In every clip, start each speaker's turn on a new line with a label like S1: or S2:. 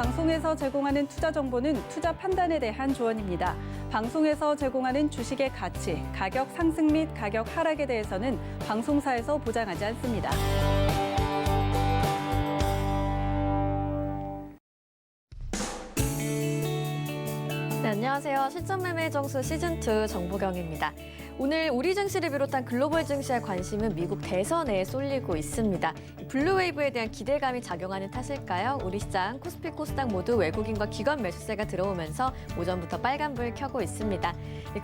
S1: 방송에서 제공하는 투자 정보는 투자 판단에 대한 조언입니다. 방송에서 제공하는 주식의 가치, 가격 상승 및 가격 하락에 대해서는 방송사에서 보장하지 않습니다.
S2: 네, 안녕하세요. 실전매매 정수 시즌2 정보경입니다. 오늘 우리 증시를 비롯한 글로벌 증시의 관심은 미국 대선에 쏠리고 있습니다. 블루웨이브에 대한 기대감이 작용하는 탓일까요? 우리 시장 코스피, 코스닥 모두 외국인과 기관 매수세가 들어오면서 오전부터 빨간불 켜고 있습니다.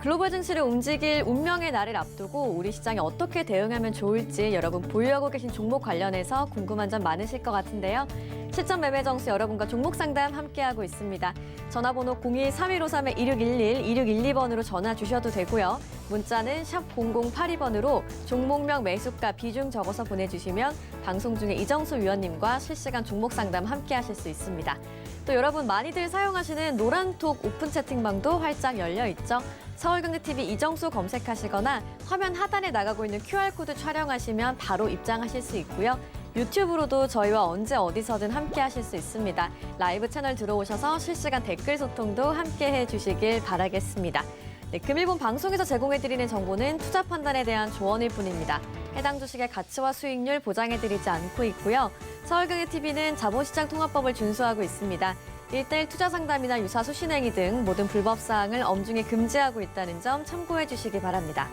S2: 글로벌 증시를 움직일 운명의 날을 앞두고 우리 시장에 어떻게 대응하면 좋을지 여러분 보유하고 계신 종목 관련해서 궁금한 점 많으실 것 같은데요. 실전 매매 정수 여러분과 종목 상담 함께하고 있습니다. 전화번호 02-3153-2611, 2612번으로 전화 주셔도 되고요. 문자는 샵 0082번으로 종목명, 매수가, 비중 적어서 보내주시면 방송 중에 이정수 위원님과 실시간 종목 상담 함께하실 수 있습니다. 또 여러분 많이들 사용하시는 노란톡 오픈 채팅방도 활짝 열려 있죠. 서울경제TV 이정수 검색하시거나 화면 하단에 나가고 있는 QR코드 촬영하시면 바로 입장하실 수 있고요. 유튜브로도 저희와 언제 어디서든 함께 하실 수 있습니다. 라이브 채널 들어오셔서 실시간 댓글 소통도 함께 해주시길 바라겠습니다. 네, 금일본 방송에서 제공해드리는 정보는 투자 판단에 대한 조언일 뿐입니다. 해당 주식의 가치와 수익률 보장해드리지 않고 있고요. 서울경제TV는 자본시장 통합법을 준수하고 있습니다. 1:1 투자 상담이나 유사 수신행위 등 모든 불법 사항을 엄중히 금지하고 있다는 점 참고해 주시기 바랍니다.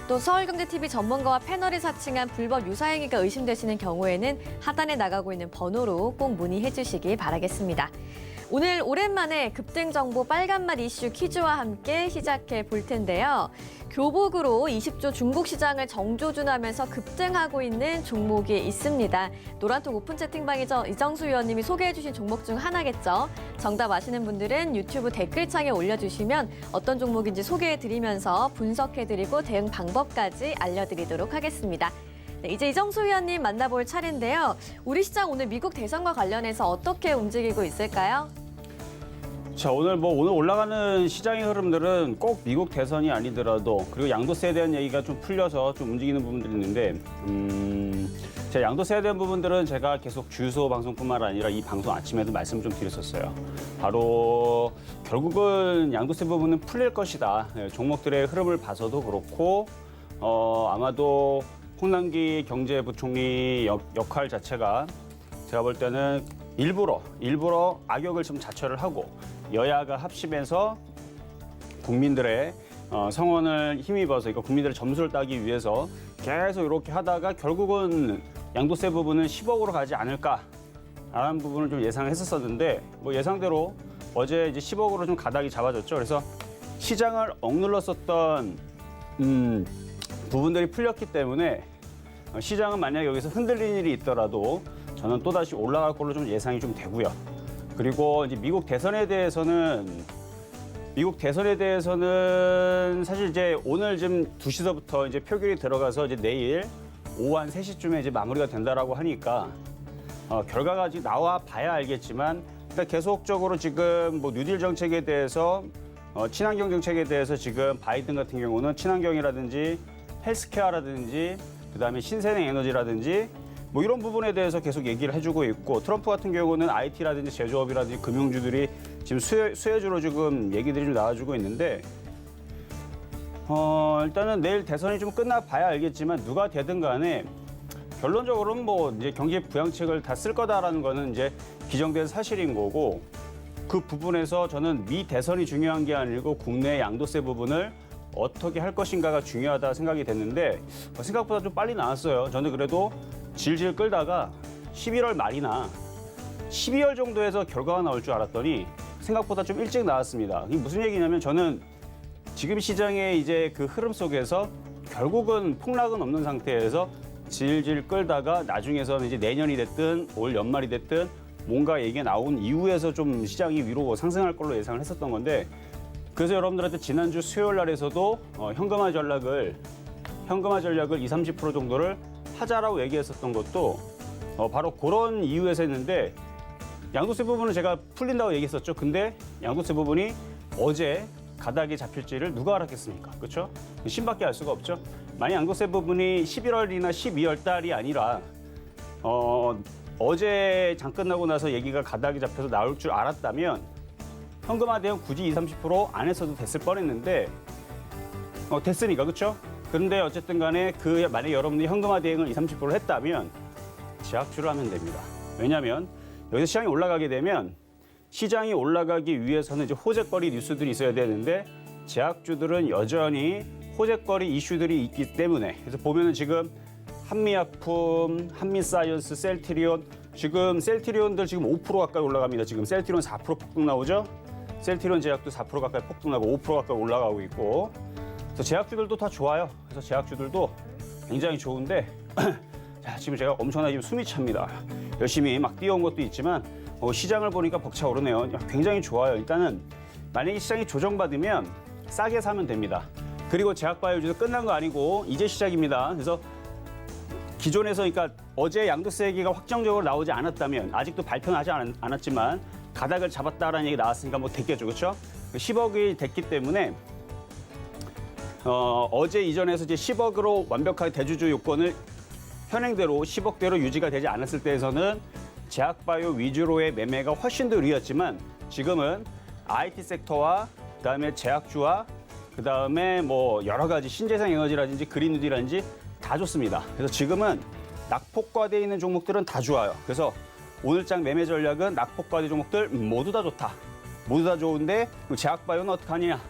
S2: 또 서울경제TV 전문가와 패널이 사칭한 불법 유사행위가 의심되시는 경우에는 하단에 나가고 있는 번호로 꼭 문의해 주시기 바라겠습니다. 오늘 오랜만에 급등 정보 빨간맛 이슈 퀴즈와 함께 시작해 볼 텐데요. 교복으로 20조 중국 시장을 정조준하면서 급등하고 있는 종목이 있습니다. 노란톡 오픈 채팅방에서 이정수 위원님이 소개해 주신 종목 중 하나겠죠. 정답 아시는 분들은 유튜브 댓글창에 올려주시면 어떤 종목인지 소개해 드리면서 분석해 드리고 대응 방법까지 알려드리도록 하겠습니다. 네, 이제 이정수 위원님 만나볼 차례인데요. 우리 시장 오늘 미국 대선과 관련해서 어떻게 움직이고 있을까요?
S3: 자, 오늘 올라가는 시장의 흐름들은 꼭 미국 대선이 아니더라도 그리고 양도세에 대한 얘기가 좀 풀려서 좀 움직이는 부분들이 있는데 제가 양도세에 대한 부분들은 제가 계속 주유소 방송뿐만 아니라 이 방송 아침에도 말씀을 좀 드렸었어요. 바로 결국은 양도세 부분은 풀릴 것이다. 종목들의 흐름을 봐서도 그렇고 아마도 홍남기 경제부총리 역할 자체가 제가 볼 때는 일부러 악역을 좀 자처를 하고 여야가 합심해서 국민들의 성원을 힘입어서 이거 국민들의 점수를 따기 위해서 계속 이렇게 하다가 결국은 양도세 부분은 10억으로 가지 않을까라는 부분을 좀 예상을 했었었는데 예상대로 어제 이제 10억으로 좀 가닥이 잡아졌죠. 그래서 시장을 억눌렀었던 부분들이 풀렸기 때문에 시장은 만약 여기서 흔들리는 일이 있더라도 저는 또다시 올라갈 걸로 좀 예상이 좀 되고요. 그리고 이제 미국 대선에 대해서는 사실 이제 오늘 지금 2시서부터 이제 표결이 들어가서 이제 내일 오후 한 3시쯤에 이제 마무리가 된다라고 하니까 결과가 아직 나와 봐야 알겠지만 일단 계속적으로 지금 뉴딜 정책에 대해서 친환경 정책에 대해서 지금 바이든 같은 경우는 친환경이라든지 헬스케어라든지 그다음에 신재생 에너지라든지 이런 부분에 대해서 계속 얘기를 해주고 있고 트럼프 같은 경우는 IT라든지 제조업이라든지 금융주들이 지금 수혜주로 지금 얘기들이 좀 나와주고 있는데 일단은 내일 대선이 좀 끝나봐야 알겠지만 누가 되든 간에 결론적으로는 이제 경제 부양책을 다 쓸 거다라는 거는 이제 기정된 사실인 거고 그 부분에서 저는 미 대선이 중요한 게 아니고 국내 양도세 부분을 어떻게 할 것인가가 중요하다 생각이 됐는데 생각보다 좀 빨리 나왔어요. 저는 그래도 질질 끌다가 11월 말이나 12월 정도에서 결과가 나올 줄 알았더니 생각보다 좀 일찍 나왔습니다. 이게 무슨 얘기냐면 저는 지금 시장의 이제 그 흐름 속에서 결국은 폭락은 없는 상태에서 질질 끌다가 나중에서는 이제 내년이 됐든 올 연말이 됐든 뭔가 얘기가 나온 이후에서 좀 시장이 위로 상승할 걸로 예상을 했었던 건데 그래서 여러분들한테 지난주 수요일 날에서도 현금화 전략을 20-30% 정도를 하자라고 얘기했었던 것도 바로 그런 이유에서 했는데 양도세 부분은 제가 풀린다고 얘기했었죠. 근데 양도세 부분이 어제 가닥이 잡힐지를 누가 알았겠습니까? 그렇죠? 신밖에 알 수가 없죠. 만약 양도세 부분이 11월이나 12월 달이 아니라 어제 장 끝나고 나서 얘기가 가닥이 잡혀서 나올 줄 알았다면 현금화 대응 굳이 20-30% 안 했어도 됐을 뻔했는데 됐으니까 그렇죠? 그런데 어쨌든 간에 만약에 여러분들이 현금화 대응을 20-30%를 했다면 제약주를 하면 됩니다. 왜냐하면 여기서 시장이 올라가게 되면 시장이 올라가기 위해서는 이제 호재거리 뉴스들이 있어야 되는데 제약주들은 여전히 호재거리 이슈들이 있기 때문에 그래서 보면은 지금 한미약품, 한미사이언스, 셀트리온 지금 셀트리온들 지금 5% 가까이 올라갑니다. 지금 셀트리온 4% 폭등 나오죠? 셀트리온 제약도 4% 가까이 폭등 나고 5% 가까이 올라가고 있고 그래서 제약주들도 다 좋아요. 그래서 제약주들도 굉장히 좋은데 자, 지금 제가 엄청나게 지금 숨이 찹니다. 열심히 막 뛰어온 것도 있지만 시장을 보니까 벅차오르네요. 굉장히 좋아요. 일단은 만약에 시장이 조정받으면 싸게 사면 됩니다. 그리고 제약바이오주도 끝난 거 아니고 이제 시작입니다. 그래서 기존에서 그러니까 어제 양도세 얘기가 확정적으로 나오지 않았다면 아직도 발표는 하지 않았지만 가닥을 잡았다라는 얘기 나왔으니까 뭐 됐겠죠. 그렇죠? 10억이 됐기 때문에 어제 이전에서 이제 10억으로 완벽하게 대주주 요건을 현행대로 10억대로 유지가 되지 않았을 때에서는 제약바이오 위주로의 매매가 훨씬 더 유리했지만 지금은 IT 섹터와 그다음에 제약주와 그다음에 뭐 여러 가지 신재생 에너지라든지 그린뉴딜이라든지 다 좋습니다. 그래서 지금은 낙폭과대에 있는 종목들은 다 좋아요. 그래서 오늘장 매매 전략은 낙폭과대 종목들 모두 다 좋다. 모두 다 좋은데 제약바이오는 어떻게 하느냐.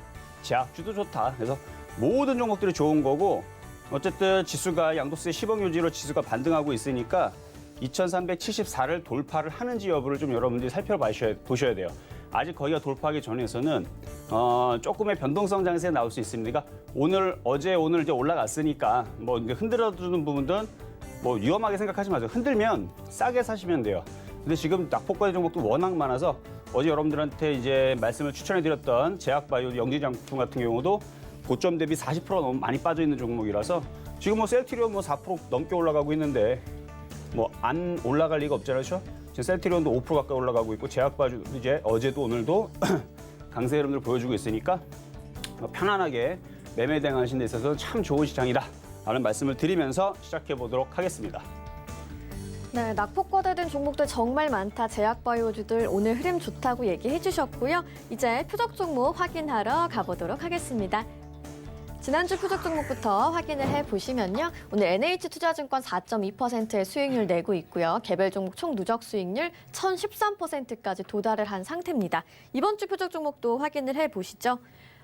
S3: 제약주도 좋다. 그래서 모든 종목들이 좋은 거고 어쨌든 지수가 양도세 10억 유지로 지수가 반등하고 있으니까 2374를 돌파를 하는지 여부를 좀 여러분들이 살펴보셔야 돼요. 아직 거기가 돌파하기 전에서는 조금의 변동성 장세가 나올 수 있습니다. 그러니까 오늘 이제 올라갔으니까 뭐 이제 흔들어주는 부분들은 뭐 위험하게 생각하지 마세요. 흔들면 싸게 사시면 돼요. 근데 지금 낙폭과대 종목도 워낙 많아서 어제 여러분들한테 이제 말씀을 추천해드렸던 제약바이오 영진장품 같은 경우도 고점 대비 40% 너무 많이 빠져 있는 종목이라서 지금 뭐 셀트리온 뭐 4% 넘게 올라가고 있는데 뭐 안 올라갈 리가 없잖아요. 그렇죠? 지금 셀트리온도 5% 가까이 올라가고 있고 제약바이오도 이제 어제도 오늘도 강세 흐름을 보여주고 있으니까 편안하게 매매 대응하시는 데 있어서 참 좋은 시장이다 라는 말씀을 드리면서 시작해 보도록 하겠습니다.
S2: 네, 낙폭과대된 종목들 정말 많다. 제약바이오주들 오늘 흐름 좋다고 얘기해 주셨고요. 이제 표적 종목 확인하러 가보도록 하겠습니다. 지난주 표적 종목부터 확인을 해보시면요. 오늘 NH투자증권 4.2%의 수익률 내고 있고요. 개별 종목 총 누적 수익률 1013%까지 도달을 한 상태입니다. 이번 주 표적 종목도 확인을 해보시죠.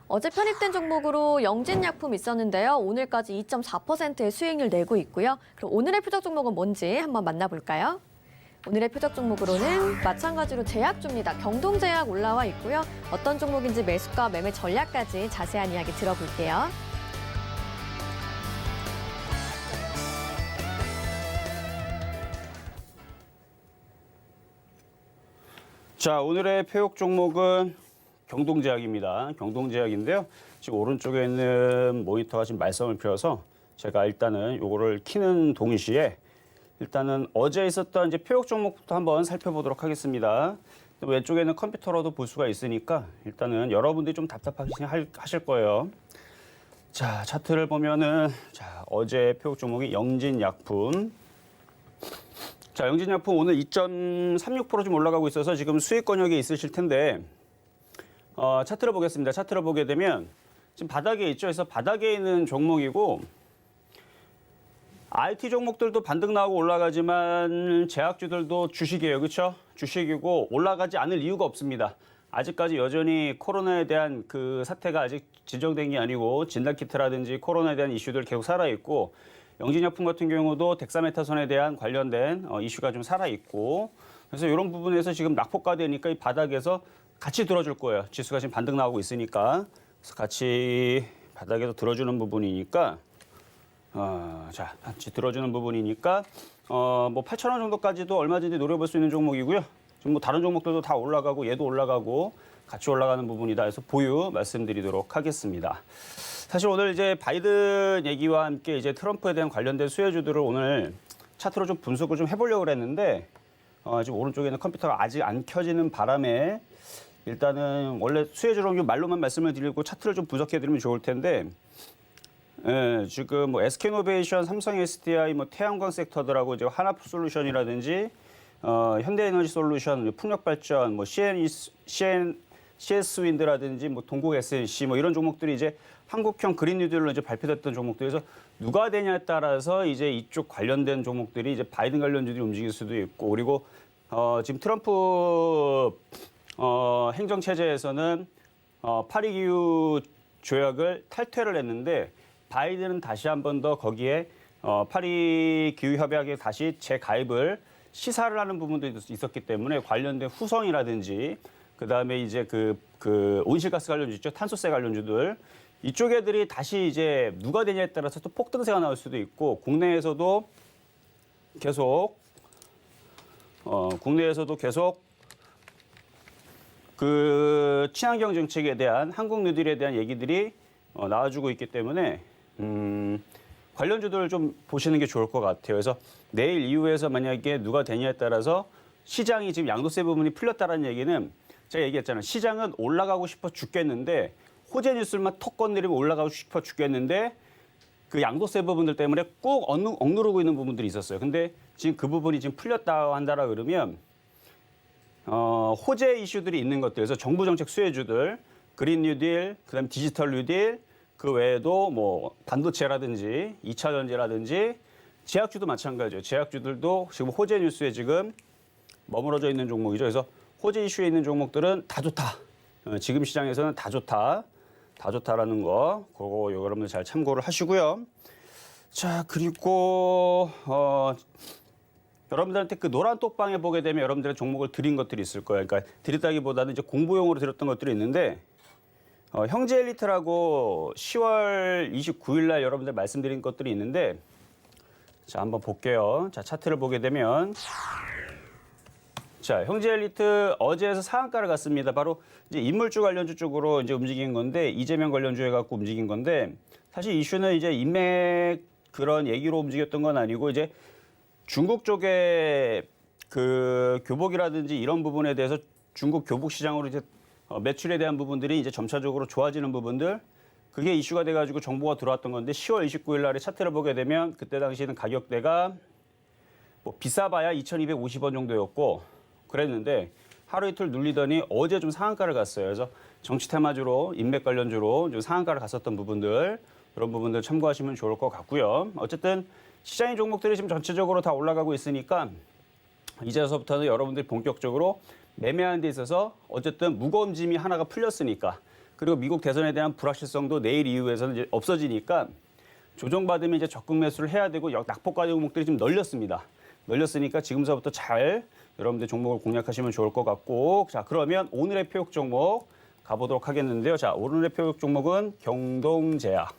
S2: 어제 편입된 종목으로 영진약품 있었는데요. 오늘까지 2.4%의 수익률 내고 있고요. 그럼 오늘의 표적 종목은 뭔지 한번 만나볼까요? 오늘의 표적 종목으로는 마찬가지로 제약주입니다. 경동제약 올라와 있고요. 어떤 종목인지 매수가 매매 전략까지 자세한 이야기 들어볼게요.
S3: 자, 오늘의 표적 종목은 경동제약입니다. 경동제약인데요. 지금 오른쪽에 있는 모니터가 지금 말썽을 피워서 제가 일단은 요거를 키는 동시에 일단은 어제 있었던 이제 표적 종목부터 한번 살펴보도록 하겠습니다. 왼쪽에는 컴퓨터로도 볼 수가 있으니까 일단은 여러분들이 좀 답답하실 거예요. 자, 차트를 보면은 자, 어제 표적 종목이 영진약품. 자, 영진약품 오늘 2.36% 좀 올라가고 있어서 지금 수익권역에 있으실 텐데 차트를 보겠습니다. 차트를 보게 되면 지금 바닥에 있죠. 그래서 바닥에 있는 종목이고 IT 종목들도 반등 나오고 올라가지만 제약주들도 주식이에요. 그렇죠? 주식이고 올라가지 않을 이유가 없습니다. 아직까지 여전히 코로나에 대한 그 사태가 아직 진정된 게 아니고 진단키트라든지 코로나에 대한 이슈들 계속 살아있고 영진약품 같은 경우도 덱사메타손에 대한 관련된 이슈가 좀 살아있고 그래서 이런 부분에서 지금 낙폭과대니까 이 바닥에서 같이 들어줄 거예요. 지수가 지금 반등 나오고 있으니까 그래서 같이 바닥에서 들어주는 부분이니까 자, 같이 들어주는 부분이니까 뭐 8,000원 정도까지도 얼마든지 노려볼 수 있는 종목이고요. 지금 뭐 다른 종목들도 다 올라가고 얘도 올라가고 같이 올라가는 부분이다 해서 보유 말씀드리도록 하겠습니다. 사실 오늘 이제 바이든 얘기와 함께 이제 트럼프에 대한 관련된 수혜주들을 오늘 차트로 좀 분석을 좀 해보려고 그랬는데 지금 오른쪽에는 컴퓨터가 아직 안 켜지는 바람에 일단은 원래 수혜주로 말로만 말씀을 드리고 차트를 좀 분석해드리면 좋을 텐데 지금 뭐 SK노베이션, 삼성 SDI, 뭐 태양광 섹터들하고 이제 하나솔루션이라든지 현대에너지솔루션, 풍력발전, 뭐 CS 윈드라든지 뭐 동국 SNC 뭐 이런 종목들이 이제 한국형 그린 뉴딜로 이제 발표됐던 종목들에서 누가 되냐에 따라서 이제 이쪽 관련된 종목들이 이제 바이든 관련주들이 움직일 수도 있고, 그리고 지금 트럼프 행정 체제에서는 파리 기후 조약을 탈퇴를 했는데 바이든은 다시 한 번 더 거기에 파리 기후 협약에 다시 재가입을 시사를 하는 부분도 있었기 때문에 관련된 후성이라든지 그다음에 이제 그 온실가스 관련주 있죠. 탄소세 관련주들. 이쪽 애들이 다시 이제 누가 되냐에 따라서 또 폭등세가 나올 수도 있고, 국내에서도 계속 그 친환경 정책에 대한 한국 뉴딜에 대한 얘기들이 나와주고 있기 때문에 관련주들을 좀 보시는 게 좋을 것 같아요. 그래서 내일 이후에서 만약에 누가 되냐에 따라서 시장이 지금 양도세 부분이 풀렸다는 얘기는 제가 얘기했잖아요. 시장은 올라가고 싶어 죽겠는데 호재 뉴스만 턱 건드리면 올라가고 싶어 죽겠는데 그 양도세 부분들 때문에 꾹 억누르고 있는 부분들이 있었어요. 근데 지금 그 부분이 지금 풀렸다 한다라 그러면 호재 이슈들이 있는 것들, 그래서 정부 정책 수혜주들, 그린 뉴딜, 그다음에 디지털 뉴딜, 그 외에도 뭐 반도체라든지 2차 전지라든지 제약주도 마찬가지예요. 제약주들도 지금 호재 뉴스에 지금 머무러져 있는 종목이죠. 그래서 호재 이슈에 있는 종목들은 다 좋다. 지금 시장에서는 다 좋다. 다 좋다라는 거, 그거 여러분들 잘 참고를 하시고요. 자, 그리고 여러분들한테 그 노란 똑방에 보게 되면 여러분들의 종목을 드린 것들이 있을 거예요. 그러니까 드렸다기보다는 이제 공부용으로 드렸던 것들이 있는데 형제 엘리트라고 10월 29일 날 여러분들 말씀드린 것들이 있는데, 자, 한번 볼게요. 자, 차트를 보게 되면 자, 형제 엘리트 어제에서 상한가를 갔습니다. 바로 이제 인물주 관련주 쪽으로 이제 움직인 건데, 이재명 관련주에 갖고 움직인 건데, 사실 이슈는 이제 인맥 그런 얘기로 움직였던 건 아니고, 이제 중국 쪽에 그 교복이라든지 이런 부분에 대해서 중국 교복 시장으로 이제 매출에 대한 부분들이 이제 점차적으로 좋아지는 부분들, 그게 이슈가 돼가지고 정보가 들어왔던 건데, 10월 29일 날에 차트를 보게 되면 그때 당시에는 가격대가 뭐 비싸봐야 2,250원 정도였고 그랬는데 하루 이틀 눌리더니 어제 좀 상한가를 갔어요. 그래서 정치 테마주로, 인맥 관련주로 좀 상한가를 갔었던 부분들, 그런 부분들 참고하시면 좋을 것 같고요. 어쨌든 시장의 종목들이 지금 전체적으로 다 올라가고 있으니까 이제서부터는 여러분들이 본격적으로 매매하는 데 있어서 어쨌든 무거운 짐이 하나가 풀렸으니까, 그리고 미국 대선에 대한 불확실성도 내일 이후에서는 이제 없어지니까 조정받으면 이제 적극 매수를 해야 되고, 낙폭과 종목들이 좀 널렸습니다. 널렸으니까 지금서부터 잘 여러분들 종목을 공략하시면 좋을 것 같고, 자, 그러면 오늘의 표역 종목 가보도록 하겠는데요. 자, 오늘의 표역 종목은 경동제약.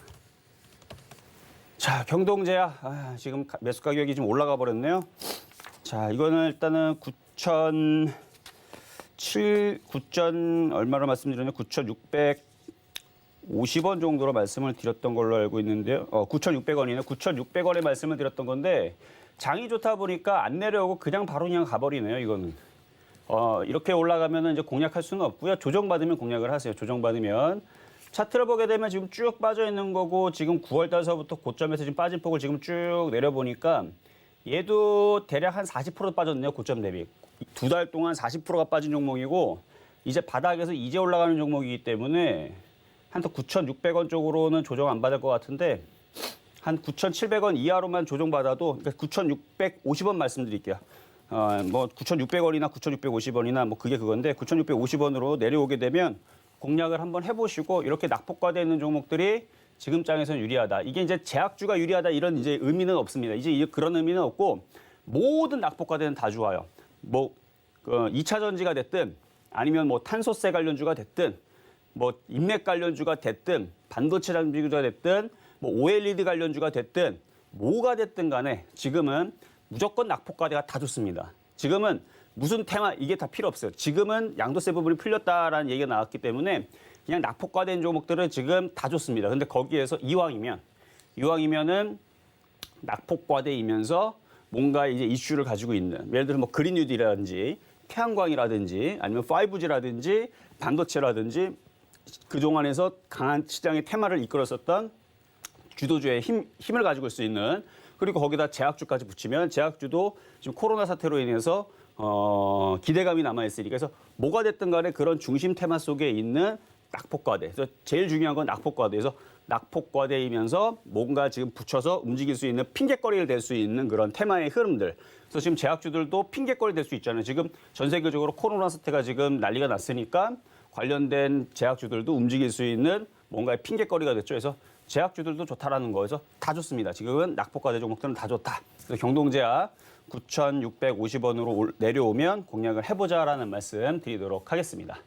S3: 자, 경동제약. 지금 매수 가격이 좀 올라가 버렸네요. 자, 이거는 일단은 9,000 얼마로 말씀드렸냐면 9,650원 정도로 말씀을 드렸던 걸로 알고 있는데요. 9,600원이네요. 9,600원에 말씀을 드렸던 건데, 장이 좋다 보니까 안 내려오고 그냥 바로 그냥 가버리네요, 이거는. 이렇게 올라가면은 이제 공략할 수는 없고요. 조정받으면 공략을 하세요. 조정받으면. 차트를 보게 되면 지금 쭉 빠져 있는 거고, 지금 9월 달서부터 고점에서 지금 빠진 폭을 지금 쭉 내려보니까 얘도 대략 한 40% 빠졌네요, 고점 대비. 2달 동안 40%가 빠진 종목이고, 이제 바닥에서 이제 올라가는 종목이기 때문에 한 또 9,600원 쪽으로는 조정 안 받을 것 같은데, 한 9,700원 이하로만 조정받아도, 그러니까 9,650원 말씀드릴게요. 뭐 9,600원이나 9,650원이나 뭐 그게 그건데, 9,650원으로 내려오게 되면 공략을 한번 해보시고, 이렇게 낙폭과되어 있는 종목들이 지금 장에서는 유리하다. 이게 이제 제약주가 유리하다 이런 이제 의미는 없습니다. 이제 그런 의미는 없고, 모든 낙폭과대는 다 좋아요. 뭐 2차 전지가 됐든, 아니면 뭐 탄소세 관련주가 됐든, 뭐 인맥 관련주가 됐든, 반도체 장비주가 됐든, 뭐 OLED 관련주가 됐든, 뭐가 됐든 간에 지금은 무조건 낙폭과대가 다 좋습니다. 지금은 무슨 테마 이게 다 필요 없어요. 지금은 양도세 부분이 풀렸다라는 얘기가 나왔기 때문에 그냥 낙폭과대인 종목들은 지금 다 좋습니다. 근데 거기에서 이왕이면은 낙폭과대이면서 뭔가 이제 이슈를 가지고 있는, 예를 들어 뭐 그린 뉴딜이라든지 태양광이라든지 아니면 5G라든지 반도체라든지 그동안에서 강한 시장의 테마를 이끌었었던 주도주의 힘을 가지고 있을 수 있는, 그리고 거기다 제약주까지 붙이면 제약주도 지금 코로나 사태로 인해서 기대감이 남아있으니까. 그래서 뭐가 됐든 간에 그런 중심 테마 속에 있는 낙폭과대. 그래서 제일 중요한 건 낙폭과대. 그래서 낙폭과대이면서 뭔가 지금 붙여서 움직일 수 있는 핑계거리를 댈 수 있는 그런 테마의 흐름들. 그래서 지금 제약주들도 핑계거리 될 수 있잖아요. 지금 전 세계적으로 코로나 사태가 지금 난리가 났으니까 관련된 제약주들도 움직일 수 있는 뭔가의 핑계거리가 됐죠. 그래서 제약주들도 좋다라는 거에서 다 좋습니다. 지금은 낙폭과대 종목들은 다 좋다. 그래서 경동제약 9,650원으로 내려오면 공략을 해보자라는 말씀 드리도록 하겠습니다.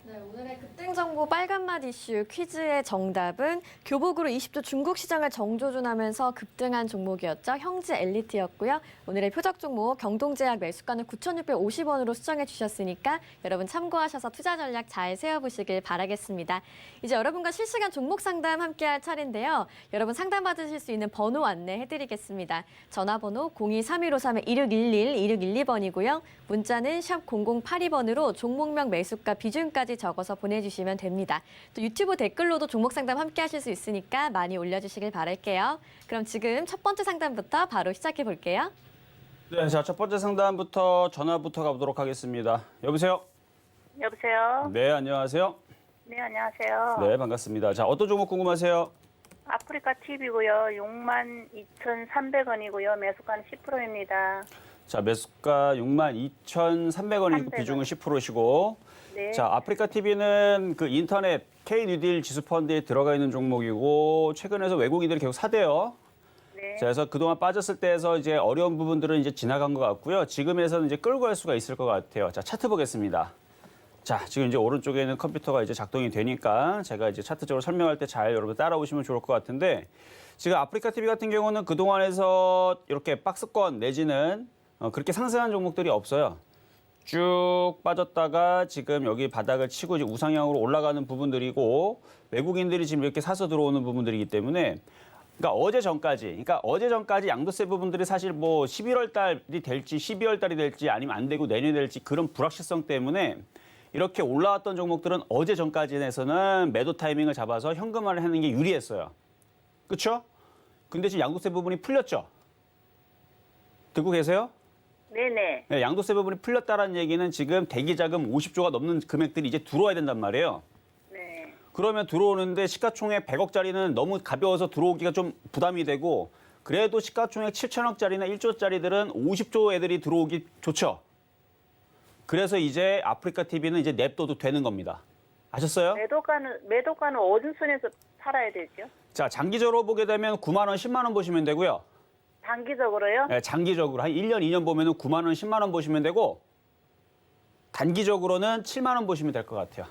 S2: 네, 오늘의 급등정보 빨간맛 이슈 퀴즈의 정답은 교복으로 20조 중국 시장을 정조준하면서 급등한 종목이었죠. 형지 엘리트였고요. 오늘의 표적 종목 경동제약 매수가는 9,650원으로 수정해 주셨으니까 여러분 참고하셔서 투자 전략 잘 세워보시길 바라겠습니다. 이제 여러분과 실시간 종목 상담 함께할 차례인데요. 여러분 상담 받으실 수 있는 번호 안내해드리겠습니다. 전화번호 0231-2611, 2612번이고요. 문자는 샵 0082번으로 종목명 매수가 비중까지 적어서 보내주시면 됩니다. 또 유튜브 댓글로도 종목 상담 함께 하실 수 있으니까 많이 올려주시길 바랄게요. 그럼 지금 첫 번째 상담부터 바로 시작해 볼게요.
S3: 네, 자, 첫 번째 상담부터 전화부터 가보도록 하겠습니다. 여보세요?
S4: 여보세요?
S3: 네, 안녕하세요.
S4: 네, 안녕하세요.
S3: 네, 반갑습니다. 자, 어떤 종목 궁금하세요?
S4: 아프리카 TV고요. 62,300원이고요. 매수가는 10%입니다.
S3: 자, 매수가 62,300원이고
S4: 300원.
S3: 비중은 10%시고.
S4: 네.
S3: 자, 아프리카 TV는 그 인터넷 K-뉴딜 지수펀드에 들어가 있는 종목이고 최근에서 외국인들이 계속 사대요.
S4: 네.
S3: 자, 그래서 그동안 빠졌을 때에서 이제 어려운 부분들은 이제 지나간 것 같고요. 지금에서는 이제 끌고 갈 수가 있을 것 같아요. 자, 차트 보겠습니다. 자, 지금 이제 오른쪽에 있는 컴퓨터가 이제 작동이 되니까 제가 이제 차트적으로 설명할 때 잘 여러분 따라오시면 좋을 것 같은데 지금 아프리카 TV 같은 경우는 그동안에서 이렇게 박스권 내지는 그렇게 상승한 종목들이 없어요. 쭉 빠졌다가 지금 여기 바닥을 치고 이제 우상향으로 올라가는 부분들이고 외국인들이 지금 이렇게 사서 들어오는 부분들이기 때문에 그러니까 어제 전까지 양도세 부분들이 사실 뭐 11월 달이 될지 12월 달이 될지 아니면 안 되고 내년이 될지 그런 불확실성 때문에 이렇게 올라왔던 종목들은 어제 전까지에서는 매도 타이밍을 잡아서 현금화를 하는 게 유리했어요. 그렇죠? 근데 지금 양도세 부분이 풀렸죠? 듣고 계세요?
S4: 네네.
S3: 네, 양도세 부분이 풀렸다는 얘기는 지금 대기자금 50조가 넘는 금액들이 이제 들어와야 된단 말이에요.
S4: 네.
S3: 그러면 들어오는데 시가총액 100억짜리는 너무 가벼워서 들어오기가 좀 부담이 되고 그래도 시가총액 7천억짜리나 1조짜리들은 50조 애들이 들어오기 좋죠. 그래서 이제 아프리카 TV는 이제 냅둬도 되는 겁니다. 아셨어요?
S4: 매도가는 어느 선에서 팔아야 되죠?
S3: 자, 장기적으로 보게 되면 9만 원, 10만 원 보시면 되고요.
S4: 단기적으로요?
S3: 네, 장기적으로 한 1년, 2년 보면은 9만 원, 10만 원 보시면 되고 단기적으로는 7만 원 보시면 될 것 같아요.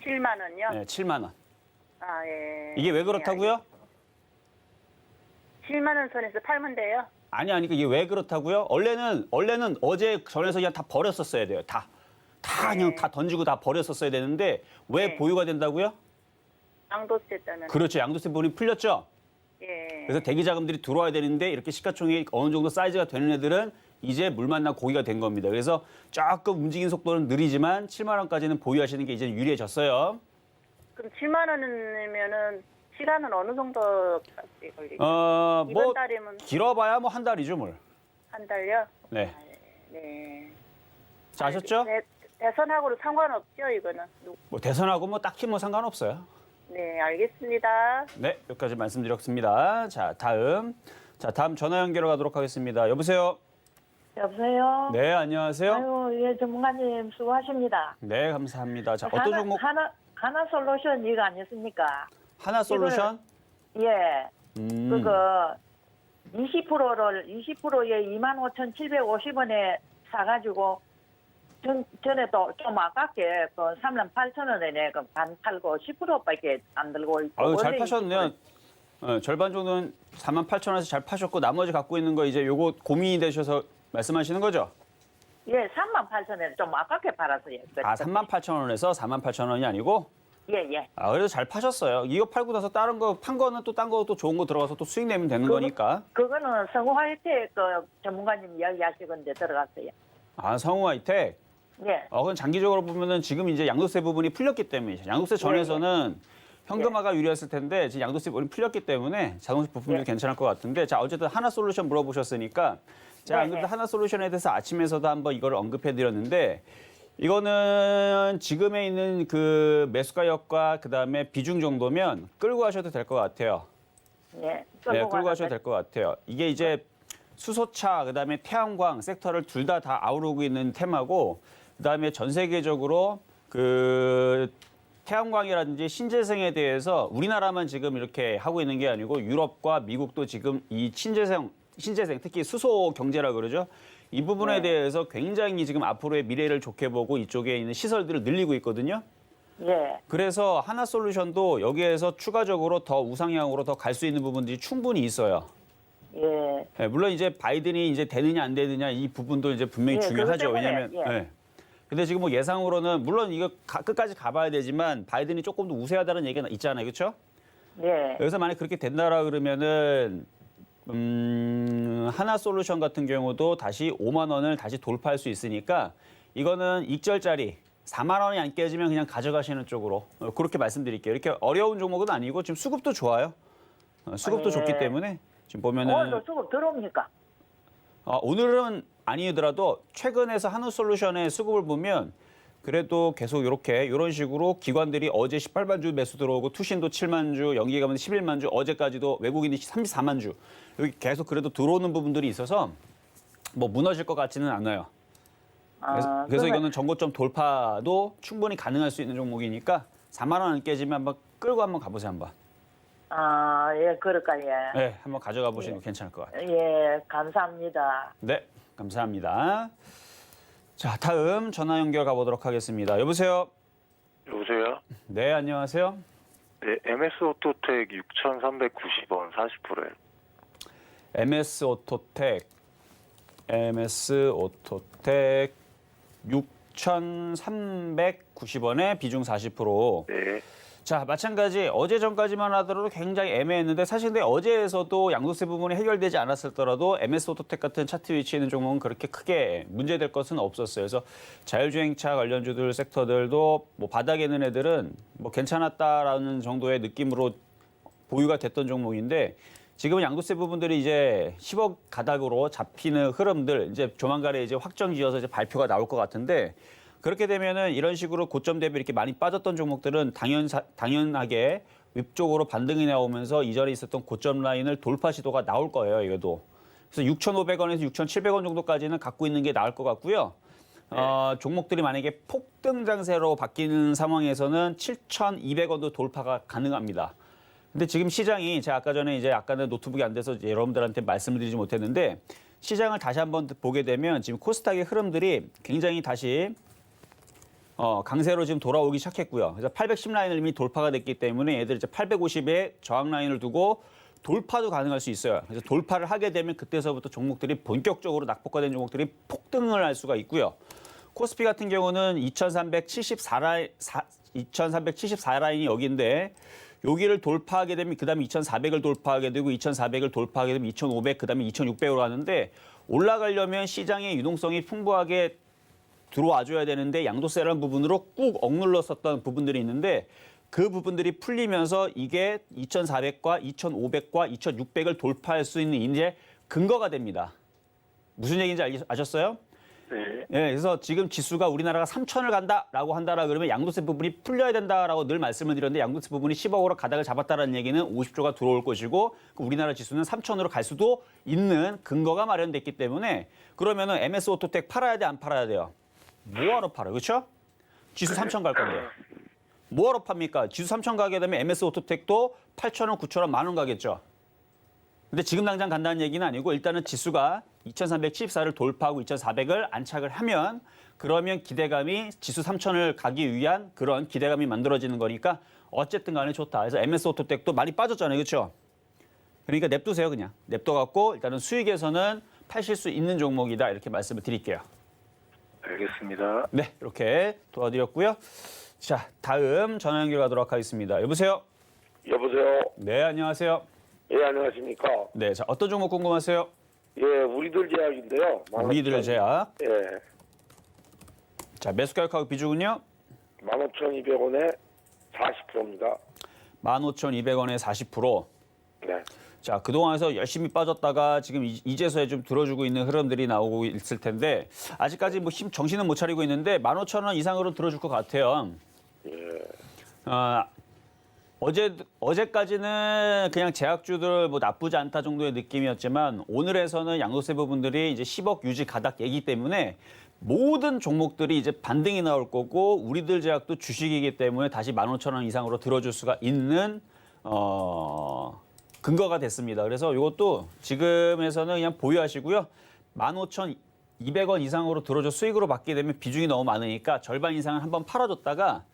S4: 7만 원요?
S3: 네, 7만 원.
S4: 아, 예.
S3: 이게 왜 그렇다고요?
S4: 7만 원 선에서 팔면 돼요?
S3: 아니, 이게 왜 그렇다고요? 원래는 어제 전에서 그냥 다 버렸었어야 돼요. 다 그냥 다 던지고 다 버렸었어야 되는데 왜
S4: 네.
S3: 보유가 된다고요?
S4: 양도세 때문에.
S3: 그렇죠. 양도세 부분이 풀렸죠.
S4: 예.
S3: 그래서 대기 자금들이 들어와야 되는데 이렇게 시가총액이 어느 정도 사이즈가 되는 애들은 이제 물 만난 고기가 된 겁니다. 그래서 조금 움직이는 속도는 느리지만 7만 원까지는 보유하시는 게 이제 유리해졌어요.
S4: 그럼 7만 원이면은 시간은 어느 정도까지 걸리죠?
S3: 뭐
S4: 이번 달이면
S3: 길어봐야 뭐 한 달이죠, 뭘.
S4: 한 달요?
S3: 네.
S4: 네.
S3: 자, 아셨죠?
S4: 대선하고는 상관없죠, 이거는.
S3: 뭐 대선하고 뭐 딱히 뭐 상관없어요.
S4: 네, 알겠습니다.
S3: 네, 여기까지 말씀드렸습니다. 자, 다음 전화 연결로 가도록 하겠습니다. 여보세요?
S5: 여보세요?
S3: 네, 안녕하세요.
S5: 아유, 예, 전문가님 수고하십니다.
S3: 네, 감사합니다. 자, 어떤 종목?
S5: 하나 솔루션 이거 아니었습니까?
S3: 하나솔루션?
S5: 예.
S3: 음.
S5: 그거 20%에 25,750원에 사가지고 전에도 좀 아깝게 그 38,000원에 그 반 팔고 10%밖에 안 들고 있고.
S3: 아유, 잘
S5: 원래
S3: 파셨네요. 절반 정도는 48,000원에서 잘 파셨고 나머지 갖고 있는 거 이제 요거 고민이 되셔서 말씀하시는 거죠?
S5: 예, 38,000원에 좀 아깝게 팔았어요.
S3: 아, 38,000원에서 48,000원이 아니고?
S5: 예, 예.
S3: 아, 그래도 잘 파셨어요. 이거 팔고 나서 다른 거 판 거는 또 딴 거 또 좋은 거 들어가서 또 수익 내면 되는 거니까.
S5: 그거는 성우화이텍 그 전문가님 이야기하시건데 들어갔어요.
S3: 아, 성우하이텍.
S5: 예.
S3: 그건 장기적으로 보면은 지금 이제 양도세 부분이 풀렸기 때문에 양도세 전에서는 현금화가 유리했을 텐데 지금 양도세 부분이 풀렸기 때문에 자동차 부품도
S5: 예.
S3: 괜찮을 것 같은데 자 어쨌든 하나솔루션 물어보셨으니까 제가 안
S5: 네,
S3: 그래도
S5: 네.
S3: 하나솔루션에 대해서 아침에서도 한번 이걸 언급해드렸는데 이거는 지금에 있는 그 매수가역과 그다음에 비중 정도면 끌고 가셔도 될 것 같아요.
S5: 예.
S3: 네, 끌고 가셔도 될 것 같아요. 이게 이제 수소차, 그다음에 태양광 섹터를 둘 다 아우르고 있는 테마고, 그다음에 전 세계적으로 그 태양광이라든지 신재생에 대해서 우리나라만 지금 이렇게 하고 있는 게 아니고 유럽과 미국도 지금 이 신재생 특히 수소 경제라 그러죠. 이 부분에 대해서 굉장히 지금 앞으로의 미래를 좋게 보고 이쪽에 있는 시설들을 늘리고 있거든요.
S5: 예.
S3: 그래서 하나솔루션도 여기에서 추가적으로 더 우상향으로 더 갈 수 있는 부분들이 충분히 있어요.
S5: 예.
S3: 네, 물론 이제 바이든이 이제 되느냐 안 되느냐 이 부분도 이제 분명히
S5: 예,
S3: 중요하죠.
S5: 그것 때문에,
S3: 왜냐하면
S5: 예.
S3: 네. 근데 지금 뭐 예상으로는 물론 이거 끝까지 가봐야 되지만 바이든이 조금 더 우세하다는 얘기가 있잖아요, 그렇죠?
S5: 예.
S3: 여기서 만약 그렇게 된다라 그러면은 하나솔루션 같은 경우도 다시 5만 원을 다시 돌파할 수 있으니까 이거는 익절짜리 4만 원이 안 깨지면 그냥 가져가시는 쪽으로 그렇게 말씀드릴게요. 이렇게 어려운 종목은 아니고 지금 수급도 좋아요. 수급도
S5: 예.
S3: 좋기 때문에 지금 보면은
S5: 오늘도 수급 들어옵니까?
S3: 오늘은 아니더라도 최근에서 한우솔루션의 수급을 보면 그래도 계속 이런 식으로 기관들이 어제 18만 주 매수 들어오고 투신도 7만 주, 연기가 가면 11만 주, 어제까지도 외국인이 34만 주 여기 계속 그래도 들어오는 부분들이 있어서 뭐 무너질 것 같지는 않아요. 그래서
S5: 그러면-
S3: 이거는 전고점 돌파도 충분히 가능할 수 있는 종목이니까 4만 원 안 깨지면 한번 끌고 한번 가보세요 한번.
S5: 예, 그럴까, 예.
S3: 네, 한번 가져가 보시는 거 괜찮을 것 같아요.
S5: 예, 감사합니다.
S3: 네, 감사합니다. 자, 다음 전화 연결 가보도록 하겠습니다. 여보세요?
S6: 여보세요?
S3: 네, 안녕하세요.
S6: 네, MS 오토텍 6,390원 40%예요.
S3: MS 오토텍 6,390원에 비중 40%.
S6: 네.
S3: 자, 마찬가지 어제 전까지만 하더라도 굉장히 애매했는데 사실 근데 어제에서도 양도세 부분이 해결되지 않았을더라도 MS 오토텍 같은 차트 위치에 있는 종목은 그렇게 크게 문제될 것은 없었어요. 그래서 자율주행차 관련주들 섹터들도 뭐 바닥에 있는 애들은 뭐 괜찮았다라는 정도의 느낌으로 보유가 됐던 종목인데 지금은 양도세 부분들이 이제 10억 가닥으로 잡히는 흐름들 이제 조만간에 이제 확정지어서 이제 발표가 나올 것 같은데 그렇게 되면은 이런 식으로 고점 대비 이렇게 많이 빠졌던 종목들은 당연하게 윗쪽으로 반등이 나오면서 이전에 있었던 고점 라인을 돌파 시도가 나올 거예요, 이것도. 그래서 6,500원에서 6,700원 정도까지는 갖고 있는 게 나을 것 같고요. 종목들이 만약에 폭등 장세로 바뀌는 상황에서는 7,200원도 돌파가 가능합니다. 근데 지금 시장이 제가 아까 전에 이제 아까는 노트북이 안 돼서 이제 여러분들한테 말씀을 드리지 못했는데 시장을 다시 한번 보게 되면 지금 코스닥의 흐름들이 굉장히 다시 강세로 지금 돌아오기 시작했고요. 그래서 810 라인을 이미 돌파가 됐기 때문에 얘들 이제 850에 저항 라인을 두고 돌파도 가능할 수 있어요. 그래서 돌파를 하게 되면 그때서부터 종목들이 본격적으로 낙폭화된 종목들이 폭등을 할 수가 있고요. 코스피 같은 경우는 2374 라인이 여기인데 여기를 돌파하게 되면 그다음에 2400을 돌파하게 되고 2400을 돌파하게 되면 2500 그다음에 2600으로 가는데 올라가려면 시장의 유동성이 풍부하게 들어와줘야 되는데 양도세라는 부분으로 꾹 억눌렀었던 부분들이 있는데 그 부분들이 풀리면서 이게 2,400과 2,500과 2,600을 돌파할 수 있는 이제 근거가 됩니다. 무슨 얘기인지 아셨어요?
S6: 네.
S3: 예, 그래서 지금 지수가 우리나라가 3천을 간다라고 한다라 그러면 양도세 부분이 풀려야 된다라고 늘 말씀을 드렸는데 양도세 부분이 10억으로 가닥을 잡았다라는 얘기는 50조가 들어올 것이고 우리나라 지수는 3천으로 갈 수도 있는 근거가 마련됐기 때문에 그러면은 MS 오토텍 팔아야 돼, 안 팔아야 돼요? 뭐하러 팔아요, 그렇죠? 지수 3천 갈 건데. 뭐하러 팝니까? 지수 3천 가게 되면 MS 오토텍도 8,000원, 9,000원, 10,000원 가겠죠. 근데 지금 당장 간다는 얘기는 아니고 일단은 지수가 2,374를 돌파하고 2,400을 안착을 하면 그러면 기대감이 지수 3,000을 가기 위한 그런 기대감이 만들어지는 거니까 어쨌든 간에 좋다. 그래서 MS 오토텍도 많이 빠졌잖아요. 그렇죠? 그러니까 냅두세요. 그냥. 냅둬갖고 일단은 수익에서는 파실 수 있는 종목이다. 이렇게 말씀을 드릴게요.
S6: 알겠습니다.
S3: 네, 이렇게 도와드렸고요. 자, 다음 전화 연결하도록 하겠습니다. 여보세요?
S7: 여보세요.
S3: 네, 안녕하세요.
S7: 예, 안녕하십니까.
S3: 네, 자, 어떤 종목 궁금하세요?
S7: 예, 우리들 제약인데요.
S3: 우리들 제약.
S7: 예,
S3: 자, 매수가격하고 비중은요?
S7: 15,200원에 40%입니다.
S3: 15,200원에 40%.
S7: 네.
S3: 자, 그동안에서 열심히 빠졌다가 지금 이제서야 좀 들어주고 있는 흐름들이 나오고 있을 텐데 아직까지 뭐 정신은 못 차리고 있는데 15,000원 이상으로 들어줄 것 같아요. 어제까지는 그냥 제약주들 뭐 나쁘지 않다 정도의 느낌이었지만 오늘에서는 양도세 부분들이 이제 10억 유지 가닥 얘기 때문에 모든 종목들이 이제 반등이 나올 거고 우리들 제약도 주식이기 때문에 다시 15,000원 이상으로 들어줄 수가 있는 근거가 됐습니다. 그래서 이것도 지금에서는 그냥 보유하시고요. 15,200원 이상으로 들어줘 수익으로 받게 되면 비중이 너무 많으니까 절반 이상을 한번 팔아줬다가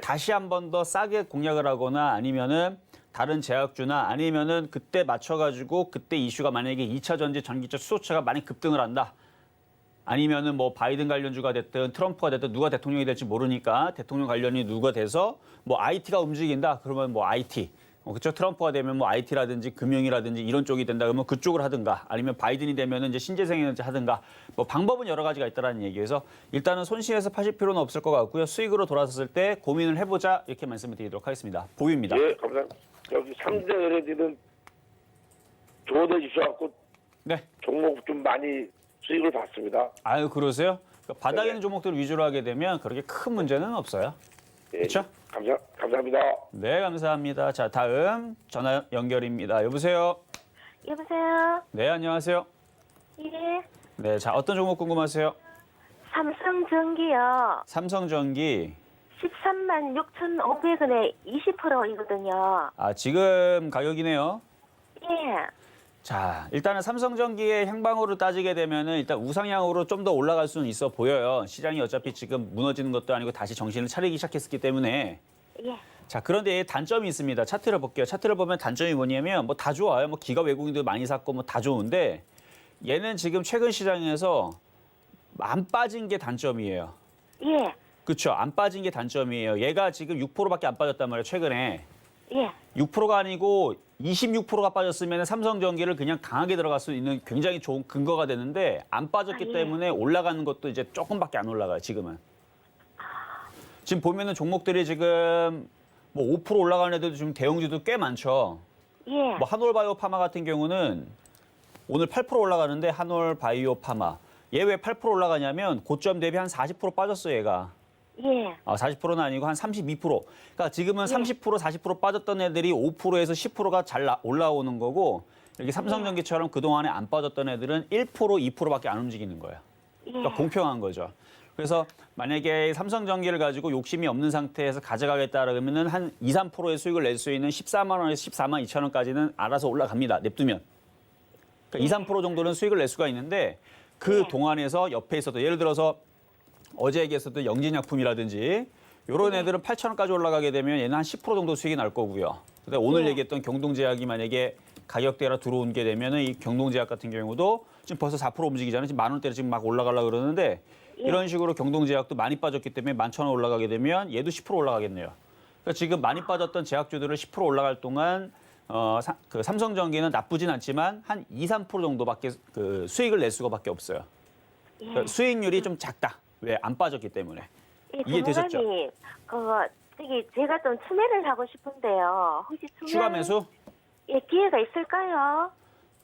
S3: 다시 한 번 더 싸게 공략을 하거나 아니면은 다른 제약주나 아니면은 그때 맞춰가지고 그때 이슈가 만약에 2차 전지, 전기차, 수소차가 많이 급등을 한다. 아니면은 뭐 바이든 관련주가 됐든 트럼프가 됐든 누가 대통령이 될지 모르니까 대통령 관련이 누가 돼서 뭐 IT가 움직인다. 그러면 뭐 IT. 그렇죠. 트럼프가 되면 뭐 IT라든지 금융이라든지 이런 쪽이 된다 그러면 그쪽을 하든가 아니면 바이든이 되면은 이제 신재생에너지 하든가 뭐 방법은 여러 가지가 있다라는 얘기에서 일단은 손실해서 파실 필요는 없을 것 같고요. 수익으로 돌아섰을 때 고민을 해보자 이렇게 말씀을 드리도록 하겠습니다. 보유입니다.
S7: 예, 감사합니다. 여기 3대 의뢰들은 조언해 주셔갖고
S3: 네.
S7: 종목 좀 많이 수익을 봤습니다.
S3: 아유 그러세요? 그러니까 바닥에
S7: 네.
S3: 있는 종목들을 위주로 하게 되면 그렇게 큰 문제는 없어요.
S7: 예,
S3: 그렇죠?
S7: 감사합니다.
S3: 네, 감사합니다. 자, 다음 전화 연결입니다. 여보세요?
S8: 여보세요?
S3: 네, 안녕하세요.
S8: 예.
S3: 네, 자, 어떤 종목 궁금하세요?
S8: 삼성전기요.
S3: 삼성전기.
S8: 13만 6,500원에 20%이거든요.
S3: 아, 지금 가격이네요.
S8: 예.
S3: 자, 일단은 삼성전기의 향방으로 따지게 되면은 일단 우상향으로 좀 더 올라갈 수는 있어 보여요. 시장이 어차피 지금 무너지는 것도 아니고 다시 정신을 차리기 시작했기 때문에.
S8: 예.
S3: 자, 그런데 단점이 있습니다. 차트를 볼게요. 차트를 보면 단점이 뭐냐면 뭐 다 좋아요. 뭐 기가 외국인도 많이 샀고 뭐 다 좋은데 얘는 지금 최근 시장에서 안 빠진 게 단점이에요.
S8: 예.
S3: 그렇죠. 안 빠진 게 단점이에요. 얘가 지금 6%밖에 안 빠졌단 말이에요. 최근에.
S8: 예.
S3: 6%가 아니고 26%가 빠졌으면 삼성전기를 그냥 강하게 들어갈 수 있는 굉장히 좋은 근거가 되는데 안 빠졌기
S8: 예.
S3: 때문에 올라가는 것도 이제 조금밖에 안 올라가요. 지금은. 지금 보면은 종목들이 지금 뭐 5% 올라가는 애들도 지금 대형주도 꽤 많죠.
S8: 예.
S3: 뭐 한올바이오파마 같은 경우는 오늘 8% 올라가는데 한올바이오파마. 얘 왜 8% 올라가냐면 고점 대비 한 40% 빠졌어요, 얘가.
S8: 예.
S3: 40%는 아니고 한 32%. 그러니까 지금은 30%, 40% 빠졌던 애들이 5%에서 10%가 잘 올라오는 거고 이렇게 삼성전기처럼 그동안에 안 빠졌던 애들은 1%, 2%밖에 안 움직이는 거예요. 그러니까 공평한 거죠. 그래서 만약에 삼성전기를 가지고 욕심이 없는 상태에서 가져가겠다 그러면은 한 2, 3%의 수익을 낼 수 있는 14만 원에서 14만 2천 원까지는 알아서 올라갑니다. 냅두면. 그러니까 2, 3% 정도는 수익을 낼 수가 있는데 그 동안에서 옆에 있어도 예를 들어서 어제 얘기했었던 영진약품이라든지 이런 애들은 8천 원까지 올라가게 되면 얘는 한 10% 정도 수익이 날 거고요. 그다음에 오늘 얘기했던 경동제약이 만약에 가격대라 들어온 게 되면은 이 경동제약 같은 경우도 지금 벌써 4% 움직이잖아요. 지금 10,000원대로 지금 막 올라가려고 그러는데 이런 식으로 경동제약도 많이 빠졌기 때문에 11,000원 올라가게 되면 얘도 10% 올라가겠네요. 그러니까 지금 많이 빠졌던 제약주들을 10% 올라갈 동안 그 삼성전기는 나쁘진 않지만 한 2, 3% 정도밖에 그 수익을 낼 수가밖에 없어요.
S8: 예.
S3: 그러니까 수익률이 좀 작다. 왜? 안 빠졌기 때문에.
S8: 예,
S3: 이해되셨죠?
S8: 전문가님, 저기 제가 좀 추매를 하고 싶은데요. 혹시
S3: 추가 매수?
S8: 예, 기회가 있을까요?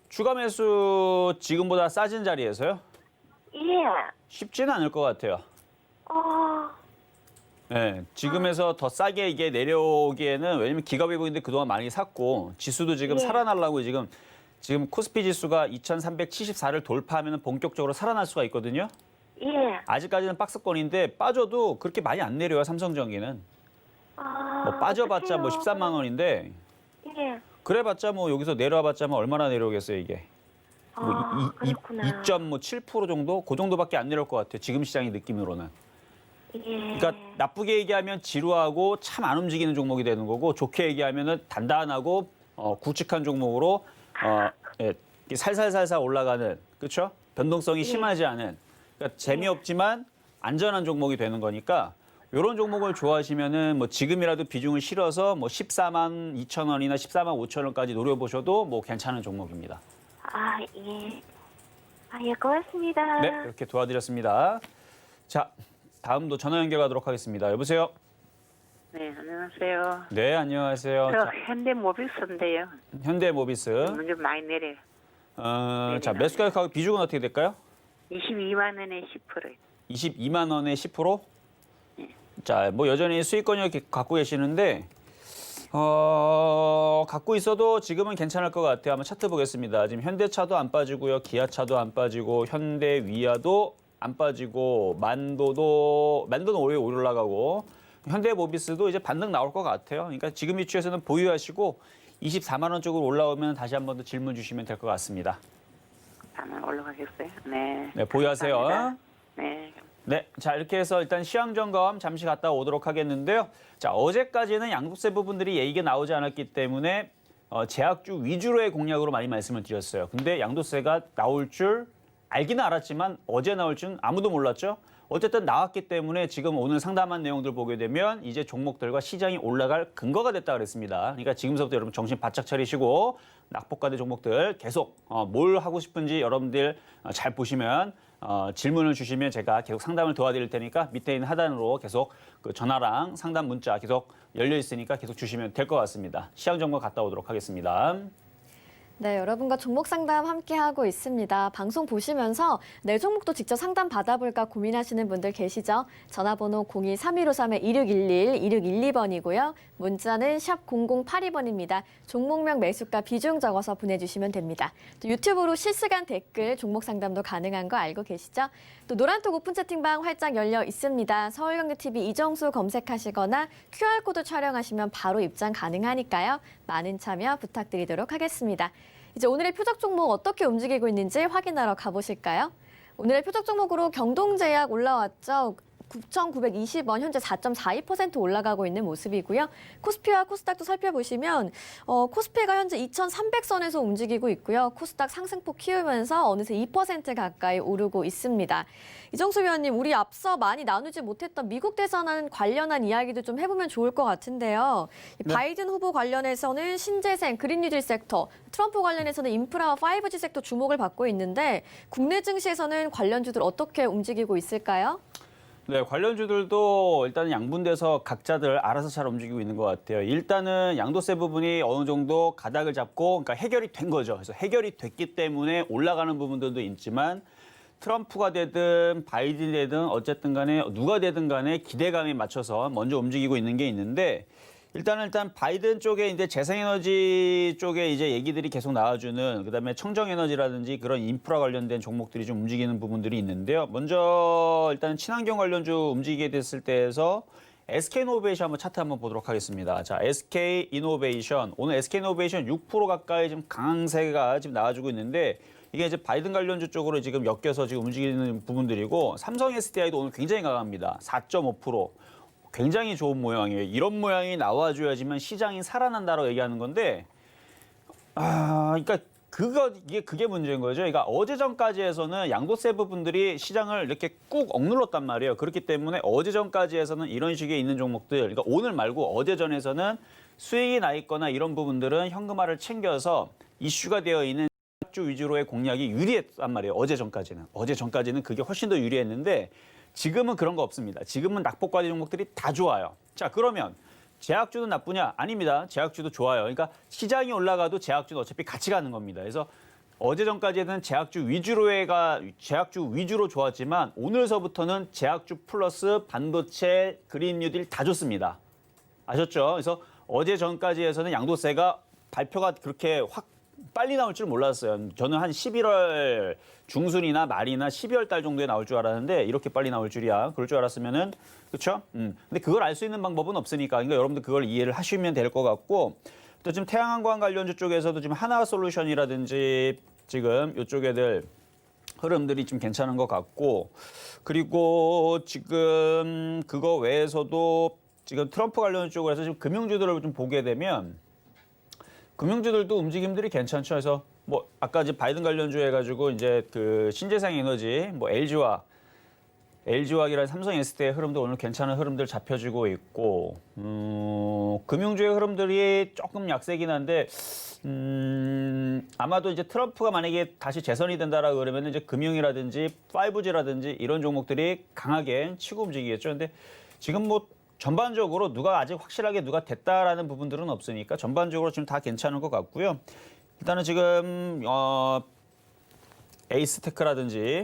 S3: 추가 매수 지금보다 싸진 자리에서요?
S8: 예.
S3: 쉽지는 않을 것 같아요. 네, 지금에서 더 싸게 이게 내려오기에는 왜냐면 기업외국인들 그동안 많이 샀고 지수도 지금
S8: 예.
S3: 살아나려고 지금 코스피 지수가 2374를 돌파하면 본격적으로 살아날 수가 있거든요.
S8: 예.
S3: 아직까지는 박스권인데 빠져도 그렇게 많이 안 내려요, 삼성전기는. 뭐 빠져봤자 뭐 13만 원인데
S8: 예.
S3: 그래봤자 뭐 여기서 내려와봤자 뭐 얼마나 내려오겠어요, 이게. 뭐
S8: 그렇구나.
S3: 2.7% 정도? 그 정도밖에 안 내려올 것 같아요, 지금 시장의 느낌으로는.
S8: 예.
S3: 그러니까 나쁘게 얘기하면 지루하고 참 안 움직이는 종목이 되는 거고 좋게 얘기하면은 단단하고 굵직한 종목으로 예, 살살살살 올라가는 그렇죠? 변동성이 심하지 않은 그러니까 재미없지만 안전한 종목이 되는 거니까 이런 종목을 좋아하시면은 뭐 지금이라도 비중을 실어서 뭐 14만 2천 원이나 14만 5천 원까지 노려보셔도 뭐 괜찮은 종목입니다.
S8: 예. 예, 고맙습니다.
S3: 네, 이렇게 도와드렸습니다. 자, 다음도 전화 연결하도록 하겠습니다. 여보세요?
S9: 네, 안녕하세요.
S3: 네, 안녕하세요.
S9: 저
S3: 자,
S9: 현대모비스인데요.
S3: 현대모비스.
S9: 좀 많이 내려요.
S3: 자, 매수 가격하고 비중은 어떻게 될까요?
S9: 22만 원에 10%요.
S3: 22만 원에 10%? 자, 뭐 여전히 수익권을 이렇게 갖고 계시는데 갖고 있어도 지금은 괜찮을 것 같아요. 한번 차트 보겠습니다. 지금 현대차도 안 빠지고요. 기아차도 안 빠지고 현대위아도 안 빠지고 만도는 오히려 올라가고 현대모비스도 이제 반등 나올 것 같아요. 그러니까 지금 위치에서는 보유하시고 24만 원 쪽으로 올라오면 다시 한 번 더 질문 주시면 될 것 같습니다.
S9: 다만 올라가겠어요? 네.
S3: 네, 보유하세요.
S9: 감사합니다. 네.
S3: 네, 자 이렇게 해서 일단 시황 점검 잠시 갔다 오도록 하겠는데요. 자 어제까지는 양도세 부분들이 얘기가 나오지 않았기 때문에 제약주 위주로의 공략으로 많이 말씀을 드렸어요. 근데 양도세가 나올 줄 알기는 알았지만 어제 나올 줄은 아무도 몰랐죠. 어쨌든 나왔기 때문에 지금 오늘 상담한 내용들 보게 되면 이제 종목들과 시장이 올라갈 근거가 됐다 그랬습니다. 그러니까 지금서부터 여러분 정신 바짝 차리시고 낙폭과대 종목들 계속 뭘 하고 싶은지 여러분들 잘 보시면 질문을 주시면 제가 계속 상담을 도와드릴 테니까 밑에 있는 하단으로 계속 그 전화랑 상담 문자 계속 열려 있으니까 계속 주시면 될 것 같습니다. 시황 정보 갔다 오도록 하겠습니다.
S2: 네, 여러분과 종목 상담 함께하고 있습니다. 방송 보시면서 내 종목도 직접 상담 받아볼까 고민하시는 분들 계시죠? 전화번호 02-3153-2611, 2612번이고요. 문자는 샵 0082번입니다. 종목명 매수가 비중 적어서 보내주시면 됩니다. 또 유튜브로 실시간 댓글, 종목 상담도 가능한 거 알고 계시죠? 또 노란톡 오픈 채팅방 활짝 열려 있습니다. 서울경제TV 이정수 검색하시거나 QR코드 촬영하시면 바로 입장 가능하니까요. 많은 참여 부탁드리도록 하겠습니다. 이제 오늘의 표적 종목 어떻게 움직이고 있는지 확인하러 가보실까요? 오늘의 표적 종목으로 경동제약 올라왔죠. 9,920원, 현재 4.42% 올라가고 있는 모습이고요. 코스피와 코스닥도 살펴보시면 코스피가 현재 2,300선에서 움직이고 있고요. 코스닥 상승폭 키우면서 어느새 2% 가까이 오르고 있습니다. 이정수 위원님, 우리 앞서 많이 나누지 못했던 미국 대선 관련한 이야기도 좀 해보면 좋을 것 같은데요.
S3: 네.
S2: 바이든 후보 관련해서는 신재생, 그린뉴딜 섹터, 트럼프 관련해서는 인프라와 5G 섹터 주목을 받고 있는데 국내 증시에서는 관련주들 어떻게 움직이고 있을까요?
S3: 네, 관련주들도 일단은 양분돼서 각자들 알아서 잘 움직이고 있는 것 같아요. 일단은 양도세 부분이 어느 정도 가닥을 잡고, 그러니까 해결이 된 거죠. 그래서 해결이 됐기 때문에 올라가는 부분들도 있지만 트럼프가 되든 바이든이 되든 어쨌든 간에 누가 되든 간에 기대감에 맞춰서 먼저 움직이고 있는 게 있는데 일단 바이든 쪽에 이제 재생에너지 쪽에 이제 얘기들이 계속 나와주는 그다음에 청정에너지라든지 그런 인프라 관련된 종목들이 좀 움직이는 부분들이 있는데요. 먼저 일단 친환경 관련주 움직이게 됐을 때에서 SK이노베이션 한번 차트 한번 보도록 하겠습니다. 자, SK이노베이션 오늘 SK이노베이션 6% 가까이 지금 강세가 지금 나와주고 있는데 이게 이제 바이든 관련주 쪽으로 지금 엮여서 지금 움직이는 부분들이고 삼성 SDI도 오늘 굉장히 강합니다. 4.5%. 굉장히 좋은 모양이에요. 이런 모양이 나와줘야지만 시장이 살아난다고 얘기하는 건데, 그러니까 그게 문제인 거죠. 그러니까 어제 전까지 해서는 양도세 부분들이 시장을 이렇게 꾹 억눌렀단 말이에요. 그렇기 때문에 어제 전까지 해서는 이런 식의 있는 종목들, 그러니까 오늘 말고 어제 전에서는 수익이 나 있거나 이런 부분들은 현금화를 챙겨서 이슈가 되어 있는 주 위주로의 공략이 유리했단 말이에요. 어제 전까지는 그게 훨씬 더 유리했는데 지금은 그런 거 없습니다. 지금은 낙폭과대 종목들이 다 좋아요. 자, 그러면 제약주는 나쁘냐? 아닙니다. 제약주도 좋아요. 그러니까 시장이 올라가도 제약주는 어차피 같이 가는 겁니다. 그래서 어제 전까지는 제약주 위주로 좋았지만 오늘서부터는 제약주 플러스 반도체, 그린 뉴딜 다 좋습니다. 아셨죠? 그래서 어제 전까지에서는 양도세가 발표가 그렇게 확 빨리 나올 줄 몰랐어요. 저는 한 11월 중순이나 말이나 12월 달 정도에 나올 줄 알았는데 이렇게 빨리 나올 줄이야. 그럴 줄 알았으면은 그렇죠? 근데 그걸 알 수 있는 방법은 없으니까 그러니까 여러분들 그걸 이해를 하시면 될 것 같고 또 지금 태양광 관련주 쪽에서도 지금 하나솔루션이라든지 지금 이쪽 애들 흐름들이 좀 괜찮은 것 같고 그리고 지금 그거 외에서도 지금 트럼프 관련 쪽으로 해서 지금 금융주들을 좀 보게 되면 금융주들도 움직임들이 괜찮죠. 그래서 뭐 아까 이제 바이든 관련주 해가지고 이제 그 신재생 에너지 뭐 LG화학이라는 삼성 S대의 흐름도 오늘 괜찮은 흐름들 잡혀지고 있고 금융주의 흐름들이 조금 약세긴 한데 아마도 이제 트럼프가 만약에 다시 재선이 된다라 그러면 이제 금융이라든지 5G라든지 이런 종목들이 강하게 치고 움직이겠죠. 근데 지금 뭐 전반적으로 누가 아직 확실하게 누가 됐다라는 부분들은 없으니까 전반적으로 지금 다 괜찮은 것 같고요. 일단은 지금 에이스테크라든지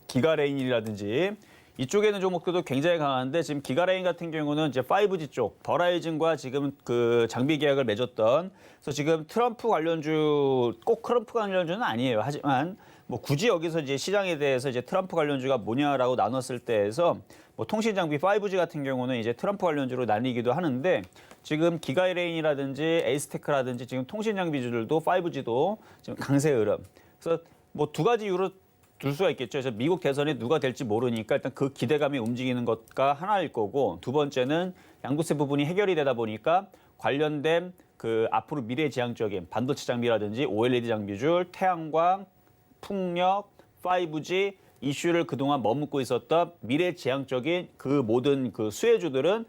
S3: 기가레인이라든지 이쪽에 있는 종목들도 굉장히 강한데 지금 기가레인 같은 경우는 이제 5G 쪽 버라이즌과 지금 그 장비 계약을 맺었던 그래서 지금 트럼프 관련주 꼭 트럼프 관련주는 아니에요. 하지만 뭐 굳이 여기서 이제 시장에 대해서 이제 트럼프 관련주가 뭐냐라고 나눴을 때에서 뭐 통신 장비 5G 같은 경우는 이제 트럼프 관련주로 나뉘기도 하는데 지금 기가레인이라든지 에이스테크라든지 지금 통신 장비주들도 5G도 지금 강세 흐름. 그래서 뭐 두 가지 이유로 둘 수가 있겠죠. 그래서 미국 대선에 누가 될지 모르니까 일단 그 기대감이 움직이는 것가 하나일 거고 두 번째는 양도세 부분이 해결이 되다 보니까 관련된 그 앞으로 미래지향적인 반도체 장비라든지 OLED 장비줄, 태양광, 풍력, 5G 이슈를 그동안 머금고 있었던 미래지향적인 그 모든 그 수혜주들은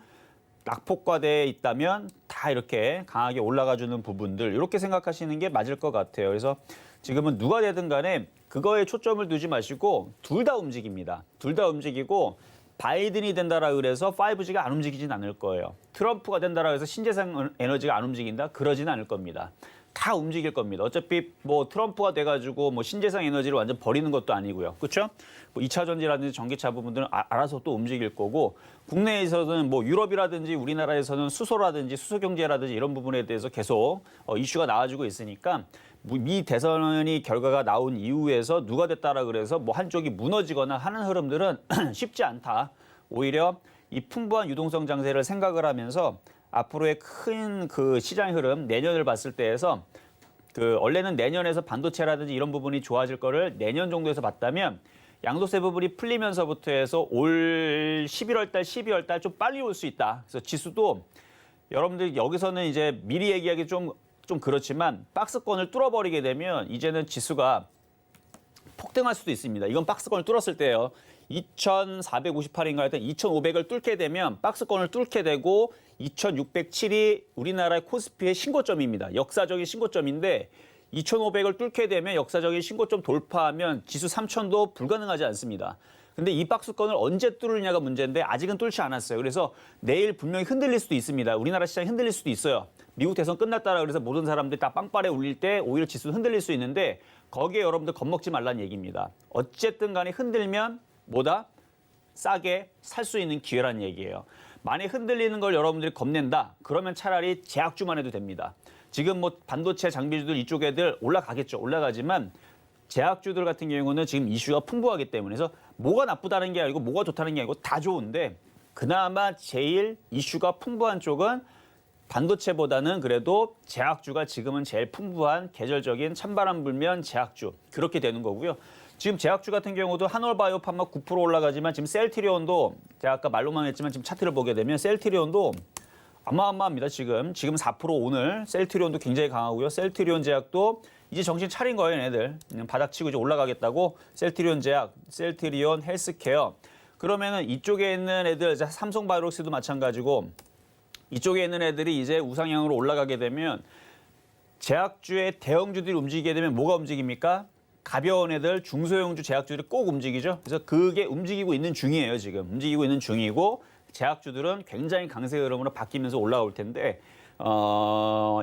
S3: 낙폭과대에 있다면 다 이렇게 강하게 올라가주는 부분들 이렇게 생각하시는 게 맞을 것 같아요. 그래서 지금은 누가 되든 간에 그거에 초점을 두지 마시고 둘 다 움직입니다. 둘 다 움직이고 바이든이 된다라 그래서 5G가 안 움직이진 않을 거예요. 트럼프가 된다라 해서 신재생 에너지가 안 움직인다? 그러지는 않을 겁니다. 다 움직일 겁니다. 어차피 뭐 트럼프가 돼가지고 뭐 신재생 에너지를 완전 버리는 것도 아니고요. 그렇죠? 뭐 2차 전지라든지 전기차 부분들은 알아서 또 움직일 거고 국내에서는 뭐 유럽이라든지 우리나라에서는 수소라든지 수소 경제라든지 이런 부분에 대해서 계속 이슈가 나와주고 있으니까 미 대선이 결과가 나온 이후에서 누가 됐다라 그래서 뭐 한쪽이 무너지거나 하는 흐름들은 쉽지 않다. 오히려 이 풍부한 유동성 장세를 생각을 하면서 앞으로의 큰 그 시장 흐름 내년을 봤을 때에서 그 원래는 내년에서 반도체라든지 이런 부분이 좋아질 거를 내년 정도에서 봤다면 양도세 부분이 풀리면서부터 해서 올 11월 달, 12월 달 좀 빨리 올 수 있다. 그래서 지수도 여러분들 여기서는 이제 미리 얘기하기 좀 그렇지만 박스권을 뚫어버리게 되면 이제는 지수가 폭등할 수도 있습니다. 이건 박스권을 뚫었을 때예요. 2,458인가 하여튼 2,500을 뚫게 되면 박스권을 뚫게 되고 2,607이 우리나라의 코스피의 신고점입니다. 역사적인 신고점인데 2,500을 뚫게 되면 역사적인 신고점 돌파하면 지수 3,000도 불가능하지 않습니다. 근데 이 박스권을 언제 뚫느냐가 문제인데 아직은 뚫지 않았어요. 그래서 내일 분명히 흔들릴 수도 있습니다. 우리나라 시장이 흔들릴 수도 있어요. 미국 대선 끝났다라 그래서 모든 사람들이 다 빵빠레 울릴 때 오히려 지수 흔들릴 수 있는데 거기에 여러분들 겁먹지 말라는 얘기입니다. 어쨌든 간에 흔들면 뭐다? 싸게 살 수 있는 기회란 얘기예요. 만약 흔들리는 걸 여러분들이 겁낸다. 그러면 차라리 제약주만 해도 됩니다. 지금 뭐 반도체 장비주들 이쪽 애들 올라가겠죠. 올라가지만 제약주들 같은 경우는 지금 이슈가 풍부하기 때문에 그래서 뭐가 나쁘다는 게 아니고 뭐가 좋다는 게 아니고 다 좋은데 그나마 제일 이슈가 풍부한 쪽은 반도체보다는 그래도 제약주가 지금은 제일 풍부한 계절적인 찬바람 불면 제약주 그렇게 되는 거고요. 지금 제약주 같은 경우도 한올바이오팜마 9% 올라가지만 지금 셀트리온도 제가 아까 말로만 했지만 지금 차트를 보게 되면 셀트리온도 어마어마합니다. 지금 4% 오늘 셀트리온도 굉장히 강하고요. 셀트리온 제약도 이제 정신 차린 거예요, 얘네들. 그냥 바닥치고 이제 올라가겠다고 셀트리온 제약, 셀트리온 헬스케어. 그러면은 이쪽에 있는 애들 삼성바이오록스도 마찬가지고 이쪽에 있는 애들이 이제 우상향으로 올라가게 되면 제약주의 대형주들이 움직이게 되면 뭐가 움직입니까? 가벼운 애들, 중소형주 제약주들이 꼭 움직이죠. 그래서 그게 움직이고 있는 중이에요, 지금. 움직이고 있는 중이고 제약주들은 굉장히 강세 흐름으로 바뀌면서 올라올 텐데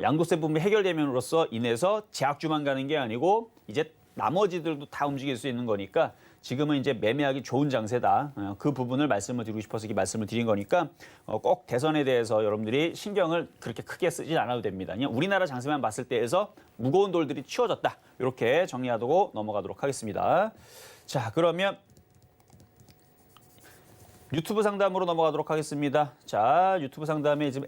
S3: 양도세 부분이 해결되면으로써 인해서 제약주만 가는 게 아니고 이제 나머지들도 다 움직일 수 있는 거니까 지금은 이제 매매하기 좋은 장세다. 그 부분을 말씀을 드리고 싶어서 이렇게 말씀을 드린 거니까 꼭 대선에 대해서 여러분들이 신경을 그렇게 크게 쓰진 않아도 됩니다. 그냥 우리나라 장세만 봤을 때에서 무거운 돌들이 치워졌다. 이렇게 정리하고 넘어가도록 하겠습니다. 자, 그러면 유튜브 상담으로 넘어가도록 하겠습니다. 자, 유튜브 상담에 지금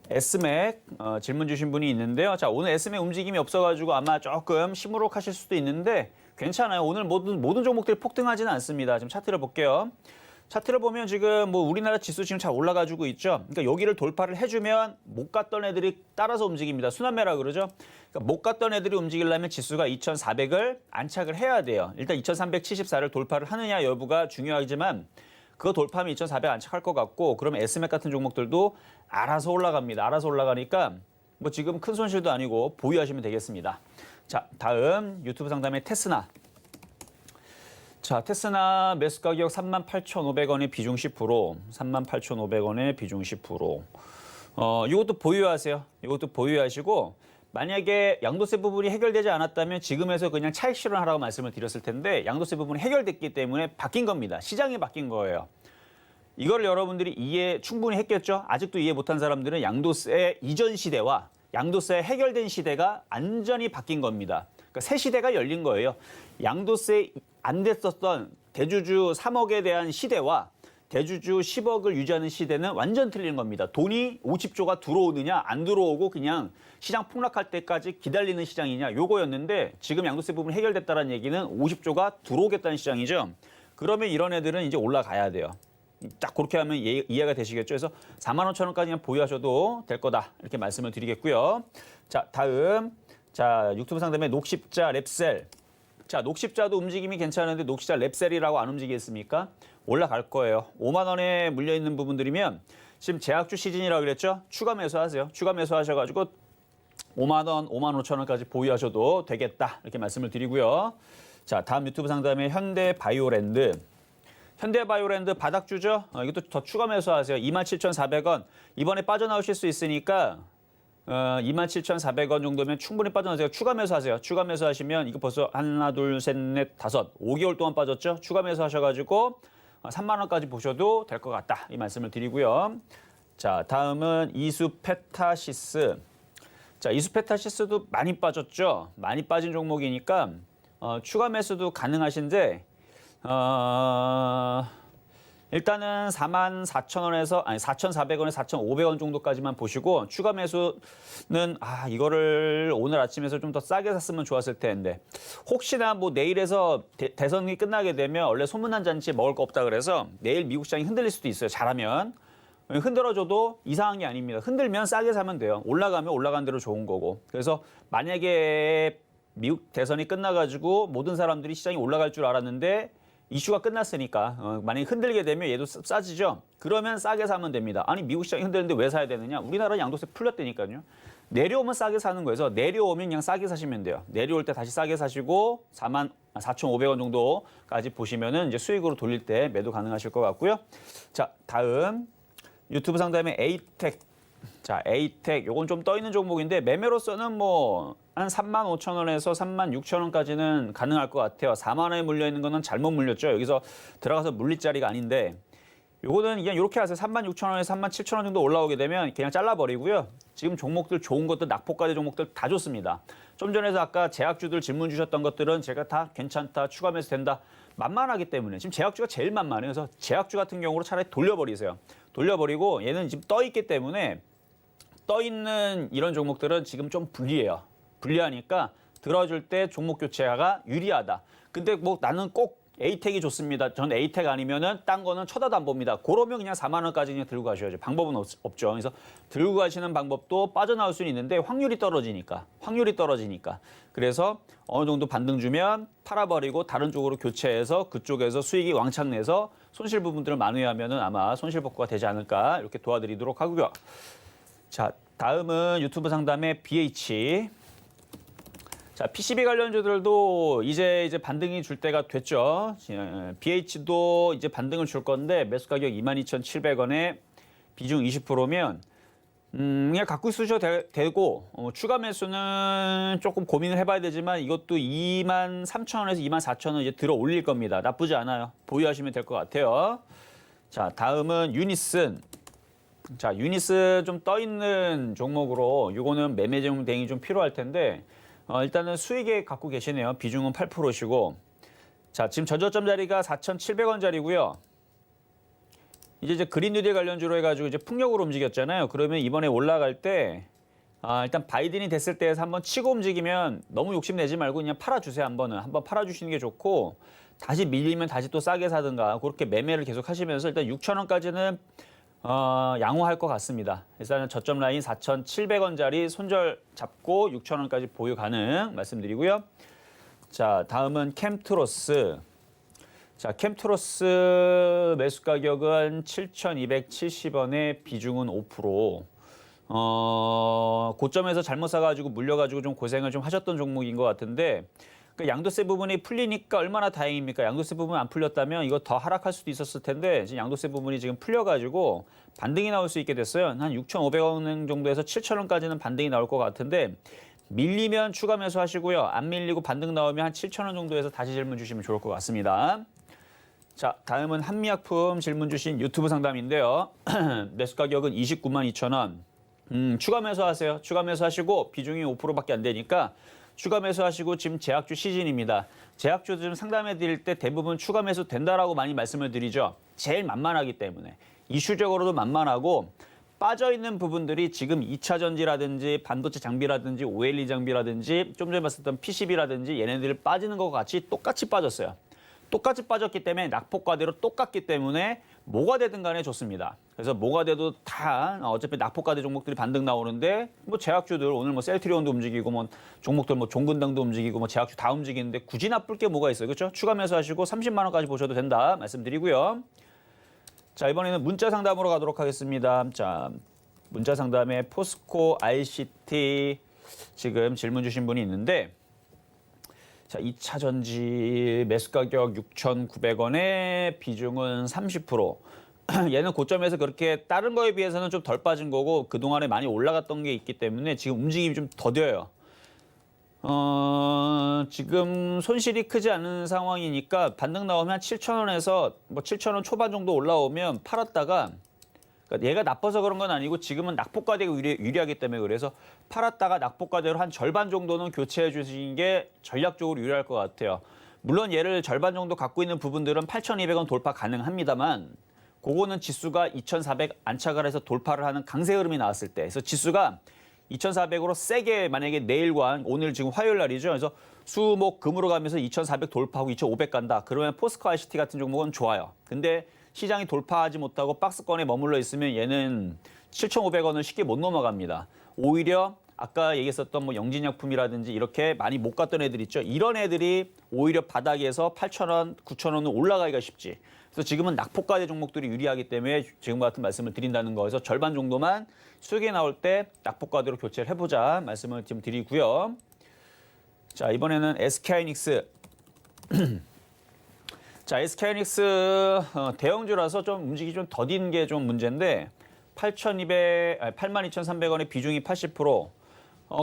S3: S맥 질문 주신 분이 있는데요. 자, 오늘 S맥 움직임이 없어가지고 아마 조금 시무룩하실 수도 있는데 괜찮아요. 오늘 모든 종목들이 폭등하지는 않습니다. 지금 차트를 볼게요. 차트를 보면 지금 뭐 우리나라 지수 지금 잘 올라가지고 있죠. 그러니까 여기를 돌파를 해주면 못 갔던 애들이 따라서 움직입니다. 순환매라 그러죠. 그러니까 못 갔던 애들이 움직이려면 지수가 2,400을 안착을 해야 돼요. 일단 2,374를 돌파를 하느냐 여부가 중요하지만 그거 돌파하면 2,400 안착할 것 같고 그러면 S맥 같은 종목들도 알아서 올라갑니다. 알아서 올라가니까 뭐 지금 큰 손실도 아니고 보유하시면 되겠습니다. 자, 다음 유튜브 상담의 테스나. 자, 테스나 매수 가격 38,500원에 비중 10%, 38,500원에 비중 10%. 이것도 보유하세요. 이것도 보유하시고 만약에 양도세 부분이 해결되지 않았다면 지금에서 그냥 차익 실현하라고 말씀을 드렸을 텐데 양도세 부분이 해결됐기 때문에 바뀐 겁니다. 시장이 바뀐 거예요. 이걸 여러분들이 충분히 했겠죠? 아직도 이해 못한 사람들은 양도세 이전 시대와 양도세 해결된 시대가 완전히 바뀐 겁니다. 그러니까 새 시대가 열린 거예요. 양도세 안 됐었던 대주주 3억에 대한 시대와 대주주 10억을 유지하는 시대는 완전 틀린 겁니다. 돈이 50조가 들어오느냐 안 들어오고 그냥 시장 폭락할 때까지 기다리는 시장이냐 요거였는데 지금 양도세 부분이 해결됐다는 얘기는 50조가 들어오겠다는 시장이죠. 그러면 이런 애들은 이제 올라가야 돼요. 딱 그렇게 하면 이해가 되시겠죠. 그래서 45,000원까지 보유하셔도 될 거다. 이렇게 말씀을 드리겠고요. 자, 다음. 자, 유튜브 상담에 녹십자 랩셀. 자, 녹십자도 움직임이 괜찮은데 녹십자 랩셀이라고 안 움직이겠습니까? 올라갈 거예요. 5만 원에 물려 있는 부분들이면 지금 제약주 시즌이라고 그랬죠? 추가 매수하세요. 추가 매수하셔가지고 5만 원, 5만 5천 원까지 보유하셔도 되겠다. 이렇게 말씀을 드리고요. 자, 다음 유튜브 상담에 현대바이오랜드. 현대바이오랜드 바닥주죠? 이것도 더 추가 매수하세요. 27,400원. 이번에 빠져나오실 수 있으니까 27,400원 정도면 충분히 빠져나오세요. 추가 매수하세요. 추가 매수하시면 이거 벌써 하나, 둘, 셋, 넷, 다섯, 5개월 동안 빠졌죠? 추가 매수하셔가지고 3만 원까지 보셔도 될 것 같다. 이 말씀을 드리고요. 자, 다음은 이수페타시스. 자, 이수페타시스도 많이 빠졌죠? 많이 빠진 종목이니까 추가 매수도 가능하신데 일단은 44,000원에서 4,400원에 4,500원 정도까지만 보시고 추가 매수는 이거를 오늘 아침에서 좀 더 싸게 샀으면 좋았을 텐데 혹시나 뭐 내일에서 대선이 끝나게 되면 원래 소문난 잔치에 먹을 거 없다 그래서 내일 미국 시장이 흔들릴 수도 있어요. 잘하면. 흔들어줘도 이상한 게 아닙니다. 흔들면 싸게 사면 돼요. 올라가면 올라간 대로 좋은 거고. 그래서 만약에 미국 대선이 끝나가지고 모든 사람들이 시장이 올라갈 줄 알았는데 이슈가 끝났으니까 만약에 흔들게 되면 얘도 싸지죠. 그러면 싸게 사면 됩니다. 아니 미국 시장이 흔들리는데 왜 사야 되느냐. 우리나라는 양도세 풀렸다니까요. 내려오면 싸게 사는 거여서 내려오면 그냥 싸게 사시면 돼요. 내려올 때 다시 싸게 사시고 44,500원 정도까지 보시면은 이제 수익으로 돌릴 때 매도 가능하실 것 같고요. 자, 다음 유튜브 상담에 에이텍. 자, 에이텍 요건 좀 떠 있는 종목인데 매매로서는 뭐 한 35,000원에서 36,000원까지는 가능할 것 같아요. 4만 원에 물려 있는 거는 잘못 물렸죠. 여기서 들어가서 물릴 자리가 아닌데 요거는 그냥 이렇게 하세요. 36,000원에서 37,000원 정도 올라오게 되면 그냥 잘라버리고요. 지금 종목들 좋은 것들 낙폭과대 종목들 다 좋습니다. 좀 전에도 아까 제약주들 질문 주셨던 것들은 제가 다 괜찮다, 추가 매수 된다. 만만하기 때문에 지금 제약주가 제일 만만해요. 그래서 제약주 같은 경우로 차라리 돌려버리세요. 돌려버리고 얘는 지금 떠 있기 때문에 떠 있는 이런 종목들은 지금 좀 불리해요. 불리하니까 들어줄 때 종목 교체가 유리하다. 근데 뭐 나는 꼭 에이텍이 좋습니다. 전 에이텍 아니면은 딴 거는 쳐다도 안 봅니다. 그러면 그냥 4만 원까지 그냥 들고 가셔야죠. 방법은 없죠. 그래서 들고 가시는 방법도 빠져나올 수는 있는데 확률이 떨어지니까. 그래서 어느 정도 반등 주면 팔아버리고 다른 쪽으로 교체해서 그쪽에서 수익이 왕창 내서 손실 부분들을 만회하면은 아마 손실 복구가 되지 않을까 이렇게 도와드리도록 하고요. 자, 다음은 유튜브 상담의 BH. 자, PCB 관련주들도 이제 반등이 줄 때가 됐죠. BH도 이제 반등을 줄 건데 매수 가격 22,700원에 비중 20%면 그냥 갖고 있으셔도 되고 추가 매수는 조금 고민을 해봐야 되지만 이것도 23,000원에서 24,000원 이제 들어 올릴 겁니다. 나쁘지 않아요. 보유하시면 될 것 같아요. 자, 다음은 유니슨. 자, 유니슨 좀 떠 있는 종목으로 이거는 매매 대응이 좀 필요할 텐데 일단은 수익에 갖고 계시네요. 비중은 8%시고. 자, 지금 전저점 자리가 4,700원짜리고요. 이제 그린 뉴딜 관련주로 해가지고 이제 풍력으로 움직였잖아요. 그러면 이번에 올라갈 때 일단 바이든이 됐을 때에서 한번 치고 움직이면 너무 욕심내지 말고 그냥 팔아주세요. 한번 팔아주시는 게 좋고 다시 밀리면 다시 또 싸게 사든가 그렇게 매매를 계속 하시면서 일단 6,000원까지는 양호할 것 같습니다. 일단은 저점 라인 4,700원짜리 손절 잡고 6,000원까지 보유 가능 말씀드리고요. 자, 다음은 캠트로스. 자, 캠트로스 매수 가격은 7,270원에 비중은 5%. 고점에서 잘못 사가지고 물려가지고 좀 고생을 좀 하셨던 종목인 것 같은데 그 양도세 부분이 풀리니까 얼마나 다행입니까? 양도세 부분 안 풀렸다면 이거 더 하락할 수도 있었을 텐데 지금 양도세 부분이 지금 풀려가지고 반등이 나올 수 있게 됐어요. 한 6,500원 정도에서 7,000원까지는 반등이 나올 것 같은데 밀리면 추가 매수하시고요. 안 밀리고 반등 나오면 한 7,000원 정도에서 다시 질문 주시면 좋을 것 같습니다. 자, 다음은 한미약품 질문 주신 유튜브 상담인데요. 매수 가격은 292,000원. 추가 매수하세요. 추가 매수하시고 비중이 5%밖에 안 되니까 추가 매수하시고 지금 제약주 시즌입니다. 제약주 좀 상담해 드릴 때 대부분 추가 매수 된다라고 많이 말씀을 드리죠. 제일 만만하기 때문에. 이슈적으로도 만만하고 빠져있는 부분들이 지금 2차 전지라든지 반도체 장비라든지 OLED 장비라든지 좀 전에 봤었던 PCB라든지 얘네들 빠지는 것과 같이 똑같이 빠졌어요. 똑같이 빠졌기 때문에 낙폭과대로 똑같기 때문에 뭐가 되든 간에 좋습니다. 그래서 뭐가 돼도 다 어차피 낙폭과대 종목들이 반등 나오는데 뭐 제약주들 오늘 뭐 셀트리온도 움직이고 뭐 종목들 뭐 종근당도 움직이고 뭐 제약주 다 움직이는데 굳이 나쁠 게 뭐가 있어요. 그렇죠? 추가 매수하시고 30만 원까지 보셔도 된다 말씀드리고요. 자, 이번에는 문자 상담으로 가도록 하겠습니다. 자, 문자 상담에 포스코 ICT 지금 질문 주신 분이 있는데 자, 2차 전지 매수 가격 6,900원에 비중은 30%. 얘는 고점에서 그렇게 다른 거에 비해서는 좀 덜 빠진 거고 그동안에 많이 올라갔던 게 있기 때문에 지금 움직임이 좀 더뎌요. 지금 손실이 크지 않은 상황이니까 반등 나오면 7,000원에서 뭐 7,000원 초반 정도 올라오면 팔았다가 그러니까 얘가 나빠서 그런 건 아니고 지금은 낙폭과대가 유리하기 때문에 그래서 팔았다가 낙폭과대로 한 절반 정도는 교체해 주시는 게 전략적으로 유리할 것 같아요. 물론 얘를 절반 정도 갖고 있는 부분들은 8,200원 돌파 가능합니다만 그거는 지수가 2,400 안착을 해서 돌파를 하는 강세 흐름이 나왔을 때 그래서 지수가 2,400으로 세게 만약에 내일과 오늘 지금 화요일 날이죠. 그래서 수목 금으로 가면서 2,400 돌파하고 2,500 간다. 그러면 포스코 ICT 같은 종목은 좋아요. 근데 시장이 돌파하지 못하고 박스권에 머물러 있으면 얘는 7,500원을 쉽게 못 넘어갑니다. 오히려 아까 얘기했었던 뭐 영진약품이라든지 이렇게 많이 못 갔던 애들 있죠. 이런 애들이 오히려 바닥에서 8,000원, 9,000원은 올라가기가 쉽지. 그래서 지금은 낙폭과대 종목들이 유리하기 때문에 지금과 같은 말씀을 드린다는 거에서 절반 정도만 수익이 나올 때 낙폭과대로 교체를 해보자 말씀을 지금 드리고요. 자, 이번에는 SK하이닉스. 자, SK하이닉스 대형주라서 좀 움직이 좀 더딘 게 좀 문제인데 82,300원의 비중이 80%.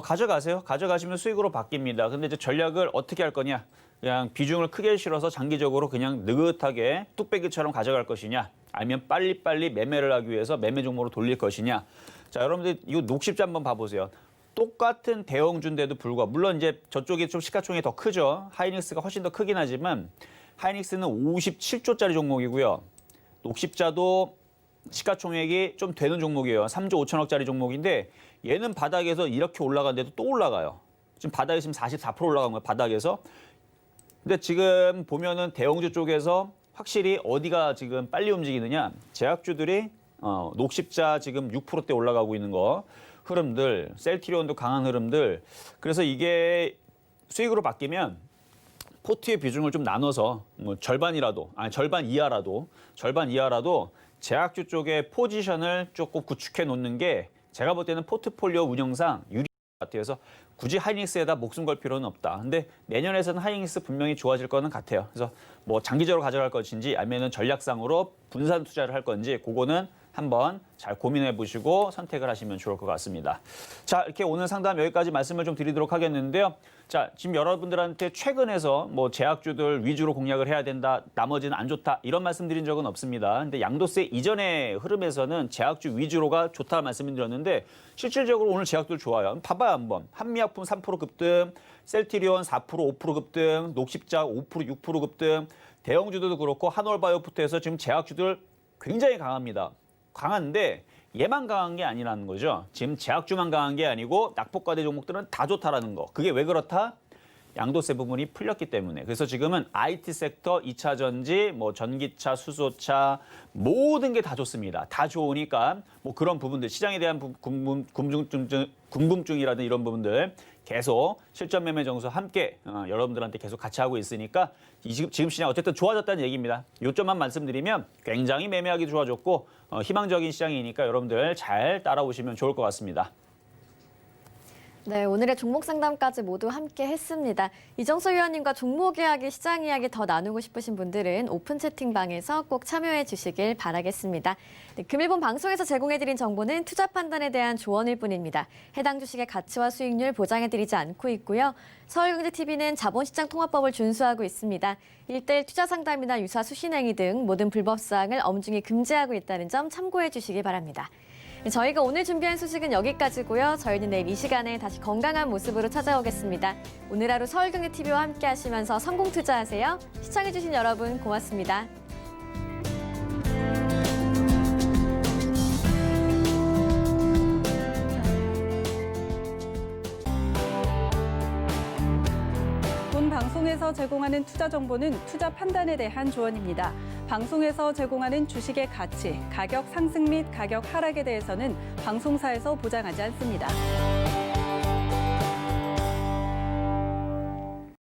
S3: 가져가세요. 가져가시면 수익으로 바뀝니다. 근데 이제 전략을 어떻게 할 거냐? 그냥 비중을 크게 실어서 장기적으로 그냥 느긋하게 뚝배기처럼 가져갈 것이냐? 아니면 빨리빨리 매매를 하기 위해서 매매 종목으로 돌릴 것이냐? 자, 여러분들 이거 녹십자 한번 봐보세요. 똑같은 대형주인데도 불구하고 물론 이제 저쪽이 좀 시가총액이 더 크죠. 하이닉스가 훨씬 더 크긴 하지만 하이닉스는 57조짜리 종목이고요. 녹십자도 시가총액이 좀 되는 종목이에요. 3조 5천억짜리 종목인데 얘는 바닥에서 이렇게 올라가는데도 또 올라가요. 지금 바닥에 지금 44% 올라간 거예요. 바닥에서. 근데 지금 보면은 대형주 쪽에서 확실히 어디가 지금 빨리 움직이느냐. 제약주들이 녹십자 지금 6%대 올라가고 있는 거. 흐름들, 셀트리온도 강한 흐름들. 그래서 이게 수익으로 바뀌면 포트의 비중을 좀 나눠서 뭐 절반 이하라도 제약주 쪽에 포지션을 조금 구축해 놓는 게 제가 볼 때는 포트폴리오 운영상 유리할 것 같아요. 그래서 굳이 하이닉스에다 목숨 걸 필요는 없다. 근데 내년에서는 하이닉스 분명히 좋아질 거는 같아요. 그래서 뭐 장기적으로 가져갈 것인지 아니면 전략상으로 분산 투자를 할 건지 그거는 한번 잘 고민해 보시고 선택을 하시면 좋을 것 같습니다. 자, 이렇게 오늘 상담 여기까지 말씀을 좀 드리도록 하겠는데요. 자, 지금 여러분들한테 최근에서 뭐 제약주들 위주로 공략을 해야 된다, 나머지는 안 좋다 이런 말씀 드린 적은 없습니다. 근데 양도세 이전의 흐름에서는 제약주 위주로가 좋다 말씀을 드렸는데 실질적으로 오늘 제약들 좋아요. 봐봐요 한번. 한미약품 3% 급등, 셀트리온 4%, 5% 급등, 녹십자 5%, 6% 급등, 대형주들도 그렇고 한올바이오부터 해서 지금 제약주들 굉장히 강합니다. 강한데 얘만 강한 게 아니라는 거죠. 지금 제약주만 강한 게 아니고 낙폭과대 종목들은 다 좋다라는 거. 그게 왜 그렇다? 양도세 부분이 풀렸기 때문에. 그래서 지금은 IT 섹터, 2차 전지, 뭐 전기차, 수소차 모든 게 다 좋습니다. 다 좋으니까 뭐 그런 부분들 시장에 대한 궁금증이라든 이런 부분들 계속 실전 매매 정수 함께 여러분들한테 계속 같이 하고 있으니까 지금 시장 어쨌든 좋아졌다는 얘기입니다. 요점만 말씀드리면 굉장히 매매하기 좋아졌고 희망적인 시장이니까 여러분들 잘 따라오시면 좋을 것 같습니다.
S2: 네, 오늘의 종목 상담까지 모두 함께 했습니다. 이정수 위원님과 종목 이야기, 시장 이야기 더 나누고 싶으신 분들은 오픈 채팅방에서 꼭 참여해 주시길 바라겠습니다. 네, 금일본 방송에서 제공해드린 정보는 투자 판단에 대한 조언일 뿐입니다. 해당 주식의 가치와 수익률 보장해드리지 않고 있고요. 서울경제TV는 자본시장통화법을 준수하고 있습니다. 1:1 투자 상담이나 유사 수신행위 등 모든 불법사항을 엄중히 금지하고 있다는 점 참고해 주시기 바랍니다. 저희가 오늘 준비한 소식은 여기까지고요. 저희는 내일 이 시간에 다시 건강한 모습으로 찾아오겠습니다. 오늘 하루 서울경제TV와 함께 하시면서 성공 투자하세요. 시청해주신 여러분 고맙습니다.
S1: 본 방송에서 제공하는 투자 정보는 투자 판단에 대한 조언입니다. 방송에서 제공하는 주식의 가치, 가격 상승 및 가격 하락에 대해서는 방송사에서 보장하지 않습니다.